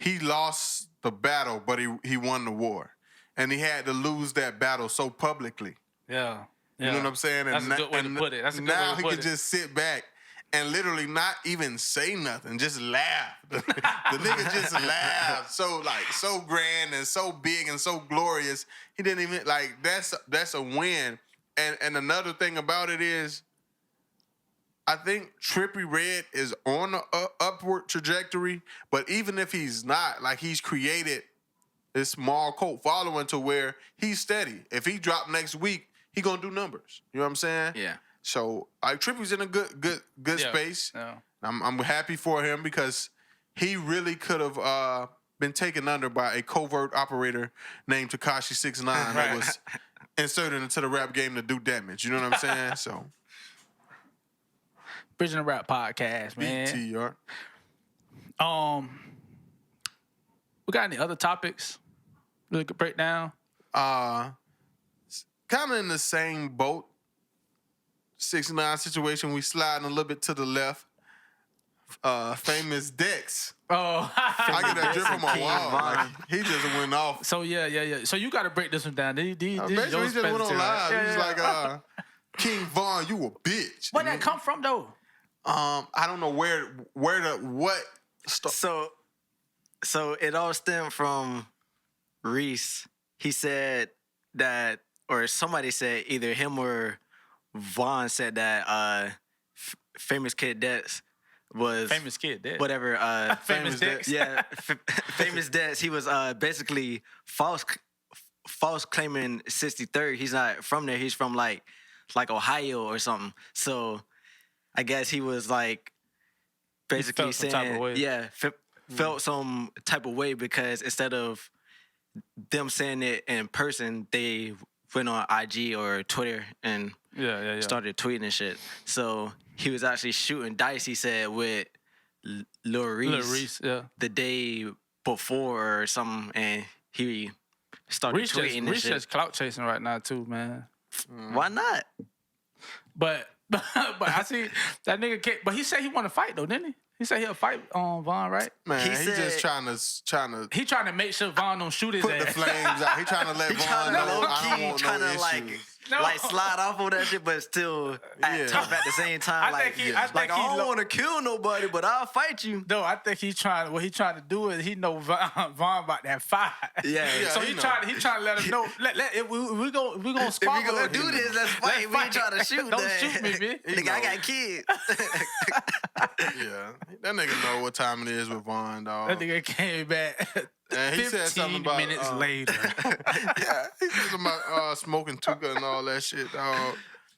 he lost the battle, but he won the war. And he had to lose that battle so publicly. Yeah. You know what I'm saying? That's a good way to put it. That's a good way now to he put can it. just sit back and literally not even say nothing, just laugh. The nigga just laughed so grand and so big and so glorious. He didn't even like that's a win. And another thing about it is, I think Trippie Redd is on an upward trajectory, but even if he's not, like he's created this small cult following to where he's steady. If he drop next week, he gonna do numbers. You know what I'm saying? Yeah. So Trippie's in a good space. Yeah. I'm happy for him because he really could have been taken under by a covert operator named Tekashi 6ix9ine that was inserted into the rap game to do damage. You know what I'm saying? So Bridging the Rap Podcast, man. BTR. We got any other topics we could break down? Kind of in the same boat. 6ix9ine situation. We sliding a little bit to the left. Famous Dex. Oh, I get that drip from my King wall. Von. Like, he just went off. so yeah. So you got to break this one down. Basically, he just went on live. He was like, King Von, you a bitch. Where'd that come from, though? I don't know what. So it all stemmed from Reese. He said that, or somebody said, either him or Vaughn said that Famous Kid Dex was Famous Kid, Dex. whatever. Famous Dex. Yeah, Famous Dex. He was basically false claiming 63rd. He's not from there. He's from like Ohio or something. So I guess he was like basically felt some type of way. yeah, felt some type of way because instead of them saying it in person, they went on IG or Twitter and Yeah. started tweeting and shit. So he was actually shooting dice, he said, with Lil Reese, yeah. the day before or something, and he started tweeting and Reese shit. just clout chasing right now too, man. Why not? But I see that nigga can't. But he said he want to fight though, didn't he? He said he'll fight on Vaughn, right? Man, He he said- just trying to He trying to make sure Vaughn don't shoot his put the ass. flames out. He trying to let He Von trying know to low I don't key, want trying no to like issues. No. slide off on that shit, but still Yeah. tough at the same time. I think he- I think I he don't low- want to kill nobody, but I'll fight you. No, I think he trying. What he trying to do is he know Vaughn about that fight. Yeah. So he he know. trying to let him know. If we gonna If spark. we gonna do this, let's fight. We ain't trying to shoot. Don't that. shoot me, bitch. Nigga, I got kids. Yeah, that nigga know what time it is with Von, dog. That nigga came back. And he said 15 something about minutes later. Yeah, he said something about smoking Tuka and all that shit, dog.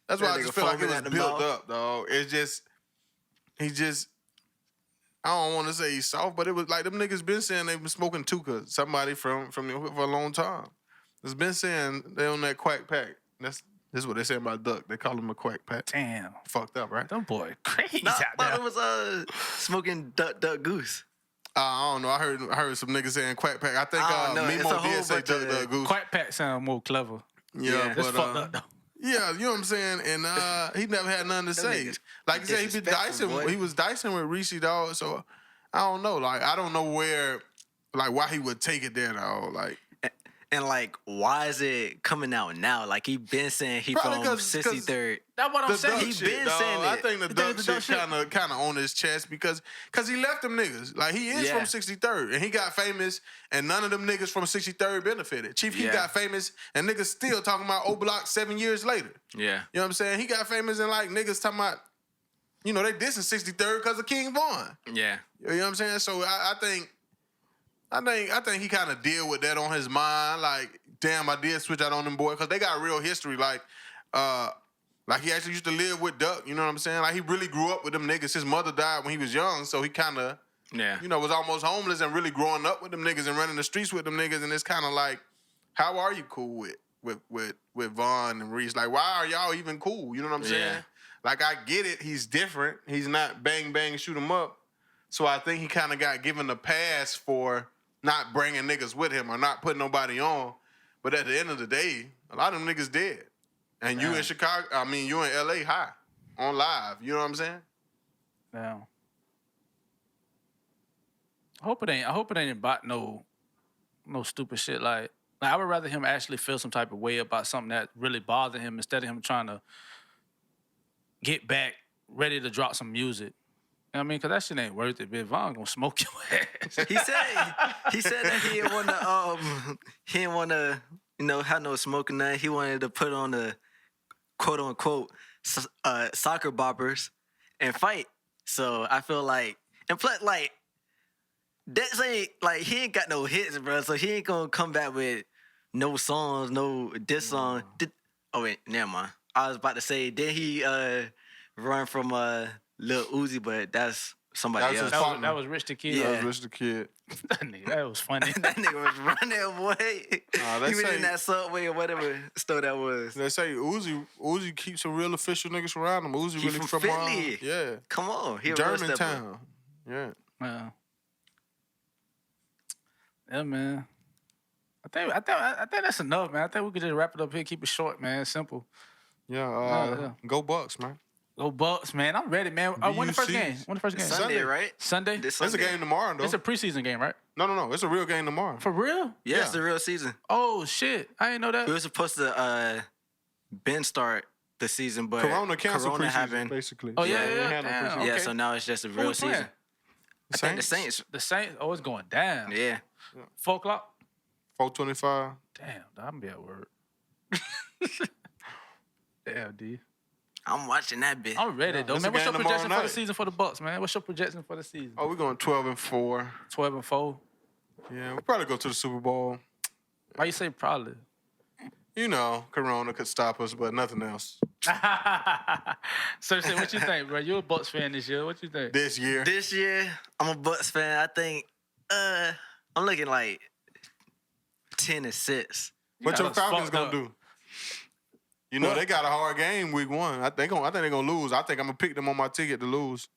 That's why That I just nigga feel like it foaming was at the built mouth. up, dog. It's just, he just, I don't want to say he's soft, but it was like them niggas been saying they've been smoking Tuka. Somebody from the hood for a long time. It's been saying they on that quack pack. This is what they say about Duck. They call him a quack pack. Damn, Fucked up, right? them boy crazy Nah, out I thought there. it was smoking duck goose. I don't know. I heard some niggas saying quack pack. I think I don't know. It's a Mimo whole did say bunch Duck of- Duck Goose. Quack Pack sound more clever. Yeah, That's but fucked up though. yeah, you know what I'm saying. And he never had nothing to say. niggas Like I said, he been disrespectful, dicing. boy. He was dicing with Reese, dog. So I don't know. Like I don't know why he would take it there, dog. Like And like, why is it coming out now? Like he been saying he Probably from 'cause- 63rd. That's what I'm the saying. duck he shit, been dog. saying I it. think the You duck think the shit duck kind of on his chest because he left them niggas. Like he is Yeah. from 63rd and he got famous and none of them niggas from 63rd benefited. Chief Keef Yeah. got famous and niggas still talking about O Block 7 years later. Yeah. You know what I'm saying? He got famous and like niggas talking about, you know, they dissing 63rd because of King Von. Yeah. You know what I'm saying? So I think he kind of deal with that on his mind. Like, damn, I did switch out on them boys because they got real history. Like he actually used to live with Duck. You know what I'm saying? Like he really grew up with them niggas. His mother died when he was young, so he kind of, Yeah. you know, was almost homeless and really growing up with them niggas and running the streets with them niggas. And it's kind of like, how are you cool with Von and Reese? Like, why are y'all even cool? You know what I'm saying? Yeah. Like, I get it. He's different. He's not bang, bang, shoot him up. So I think he kind of got given a pass for not bringing niggas with him or not putting nobody on. But at the end of the day, a lot of them niggas dead. And you in Chicago, you in LA high on live. You know what I'm saying? Yeah. I hope it ain't about no stupid shit like Like I would rather him actually feel some type of way about something that really bothered him instead of him trying to get back ready to drop some music. You know what I mean? Because that shit ain't worth it, bitch. Von gonna smoke your ass. He said that he didn't want to have no smoking nothing. He wanted to put on the quote unquote soccer boppers and fight. So I feel like, and plus like that ain't like he ain't got no hits, bro. So he ain't gonna come back with no songs, no diss song. Oh wait, never mind. I was about to say, did he run from Lil Uzi, but that's somebody else. That was Rich the Kid. Yeah. That was Rich the Kid. that was funny. That nigga was running away. He was in that Subway or whatever store that was. They say Uzi keeps some real official niggas around him. Uzi really from Philly. Yeah. Come on. He Germantown. Yeah. Yeah, man. I think that's enough, man. I think we could just wrap it up here, keep it short, man. Simple. Yeah. Go Bucks, man. Go Bucks, man. I'm ready, man. When the first game? Sunday, right? Sunday? It's a game tomorrow, though. It's a preseason game, right? No. It's a real game tomorrow. For real? Yeah, it's the real season. Oh, shit. I didn't know that. We were supposed to start the season, but Corona canceled preseason, happened. Basically. Oh, yeah. Damn, Yeah, okay. so now it's just a real season. I think the Saints. The Saints? Oh, it's going down. Yeah. 4 o'clock? 4:25. Damn, I'm going to be at work. Damn, D. I'm watching that bitch. I'm ready, though, it's man. a What's your game projection tomorrow for the night. season for the Bucks, man? What's your projection for the season? Oh, we're going 12-4. 12-4. Yeah, we'll probably go to the Super Bowl. Why you say probably? You know, Corona could stop us, but nothing else. So, what you think, bro? You're a Bucks fan this year. What you think? This year. This year, I'm a Bucks fan. I think I'm looking like 10-6. What your got us Falcons fucked gonna up. do? You know, they got a hard game week 1. I think they're gonna lose. I think I'm gonna pick them on my ticket to lose.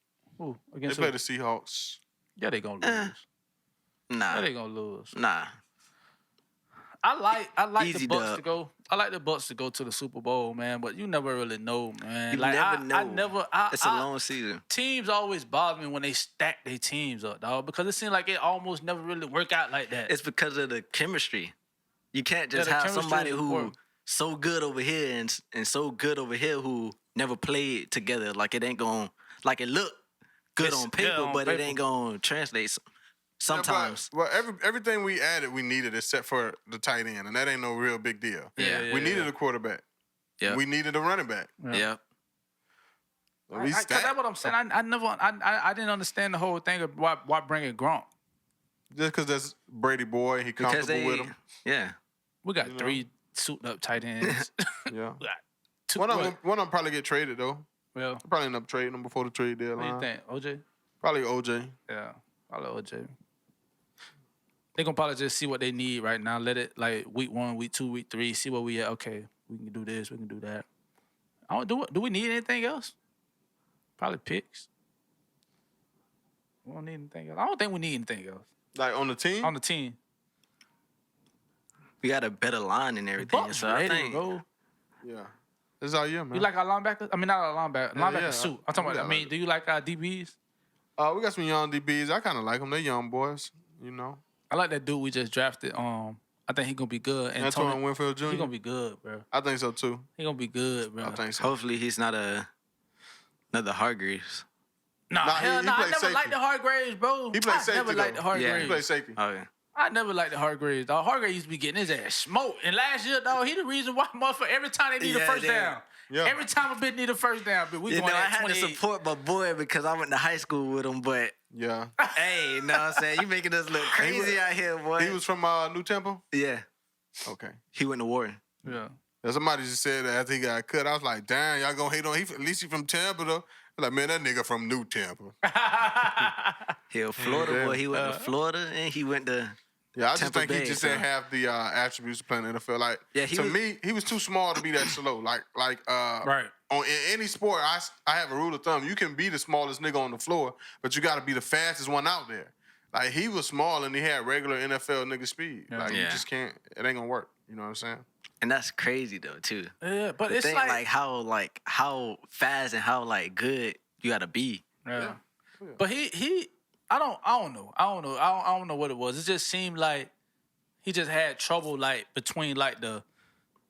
Ooh, They against play who? the Seahawks. Yeah, they gonna lose. Nah. Yeah, they gonna lose. Nah. I like Easy the Bucks dub. to go. I like the Bucks to go to the Super Bowl, man. But you never really know, man. You like never know. I never. It's a long season. Teams always bother me when they stack their teams up, dog, because it seems like it almost never really work out like that. It's because of the chemistry. You can't just Yeah, the have chemistry somebody is who important. so good over here and so good over here who never played together. Like it ain't going like it look good It's- on paper, yeah, on but paper. it ain't gonna translate sometimes. Well, everything we added, we needed except for the tight end, and that ain't no real big deal. Yeah. We needed a quarterback. Yeah. We needed a running back. Yeah. We Cause that's what I'm saying. I didn't understand the whole thing of why bring in Gronk. just because that's Brady boy, he Because comfortable with him. Yeah. We got 3 suited up tight ends. Yeah. We got 2. One of them probably get traded though. Well, Probably end up trading them before the trade what do deadline. you think, OJ? Probably OJ. Yeah, probably OJ. They gonna probably just see what they need right now. Let it like week 1, week 2, week 3. See what we at. Okay, we can do this. We can do that. I don't do we need anything else? Probably picks. We don't need anything else. I don't think we need anything else Like on the team. on the team. We got a better line and everything. Bucks So I ready, think bro. Yeah. This is our year, man. You like our linebackers? I mean, not our linebacker. Linebacker yeah. suit. I'm talking about. Yeah, I mean, like do you like our DBs? we got some young DBs. I kind of like them. They're young boys. You know. I like that dude we just drafted. I think he gonna be good. And Antoine Winfield Jr. he gonna be good, bro. I think so too. He gonna be good, bro. I think so. hopefully he's not another Hargreaves. Nah, Nah, hell he no. I played never safety. liked the Hargraves, bro. He played I safety, never liked the though. Yeah. Hargraves. He plays safety. Oh yeah. I never liked the Hargraves. Dog. Hargraves used to be getting his ass smoked. And last year, dog, he the reason why motherfucker every time they need a Yeah, first yeah. down. Yeah. Every time a bitch need a first down, but we You going know, I at had to 28. support my boy because I went to high school with him, but Yeah. hey, you know what I'm saying? You making us look crazy out here, boy. He was from New Temple. yeah. Okay. He went to Warren. Yeah. And somebody just said that after he got cut. I was like, damn, y'all gonna hate on him. At least he from Tampa though. I'm like, man, that nigga from New Tampa. He a Florida Yeah. boy. He went to Florida and he went to Yeah, I just Tampa think Bay, he just so- didn't have the attributes to play in the NFL. Like, Yeah, he to was- me, he was too small to be that slow. Like, Right. in any sport, I have a rule of thumb. You can be the smallest nigga on the floor, but you got to be the fastest one out there. Like, he was small and he had regular NFL nigga speed. Yeah. Like, you Yeah. just can't. It ain't gonna work. You know what I'm saying? and that's crazy though too. Yeah, but The it's thing, like how fast and how good you gotta be. yeah. Yeah. But he I don't know. I don't know what it was. It just seemed like he just had trouble like between like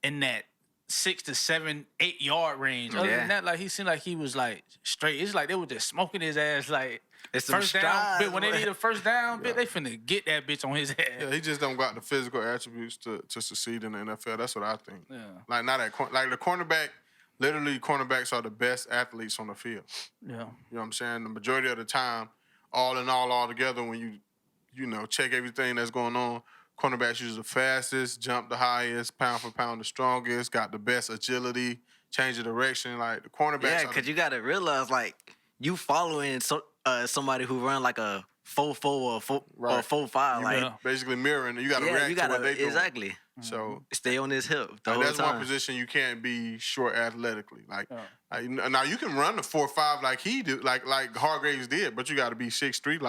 in that 6 to 7, 8 yard range. Other than that, like he seemed like he was like straight. It's like they were just smoking his ass like It's first down. Bit when they need a first down, bit they finna get that bitch on his ass. Yeah, he just don't got the physical attributes to succeed in the NFL. That's what I think. Yeah. Like not at like the cornerback. Literally, cornerbacks are the best athletes on the field. Yeah. You know what I'm saying? The majority of the time, all in all together, when you know, check everything that's going on, cornerbacks usually the fastest, jump the highest, pound for pound the strongest, got the best agility, change of direction. Like the cornerbacks. Yeah, because you got to realize, like, you following somebody who run like a 4-4 or 4-5. Like, basically mirroring. You got to react to what they do. Exactly. So stay on his hip the whole that's time. one position you can't be short athletically. Like now you can run the 4.5 like he do, like Hargraves did, but you got to be 6'3",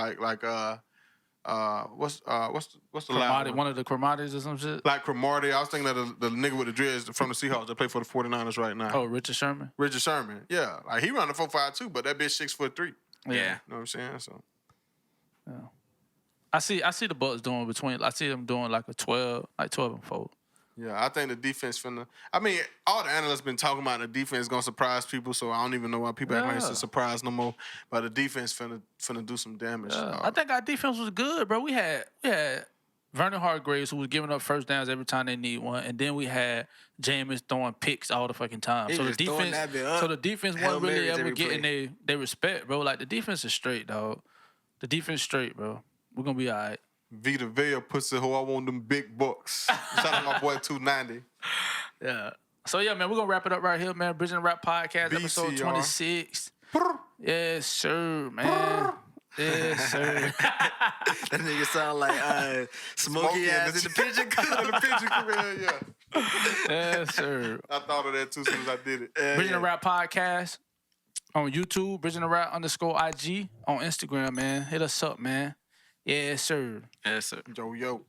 what's the loud one? One of the Cromarties or some shit? Like Cromartie. I was thinking of the nigga with the dreads from the Seahawks that play for the 49ers right now. Oh, Richard Sherman? Richard Sherman. Yeah. Like he run the 4.5 too, but that bitch 6'3". Yeah. You know what I'm saying? So yeah. I see the Bucks doing I see them doing like a 12 and 4. yeah, I think the defense finna. I mean, all the analysts been talking about the defense gonna surprise people, so I don't even know why people act like it's a surprise no more. But the defense finna do some damage. I think our defense was good, bro. We had Vernon Hargraves who was giving up first downs every time they need one, and then we had Jameis throwing picks all the fucking time. He So the just throwing defense, that bit up. so the defense Hail wasn't really Marys ever every getting their respect, bro. Like the defense is straight, dog. The defense straight, bro. We're gonna be all right. Vita Vea pussy who I want them big bucks. Shout out my boy 290. Yeah. So yeah, man, we're gonna wrap it up right here, man. Bridging the Rap Podcast, BCR. episode 26. Yes, sir, man. Yes, sir. That nigga sound like Smokey ass in the pigeon coop. In the pigeon coop, yeah. Yes, sir. I thought of that too as soon as I did it. Bridging the Rap Podcast on YouTube, Bridging the Rap _ IG on Instagram, man. Hit us up, man. Yes, sir. Yes, sir. Yo.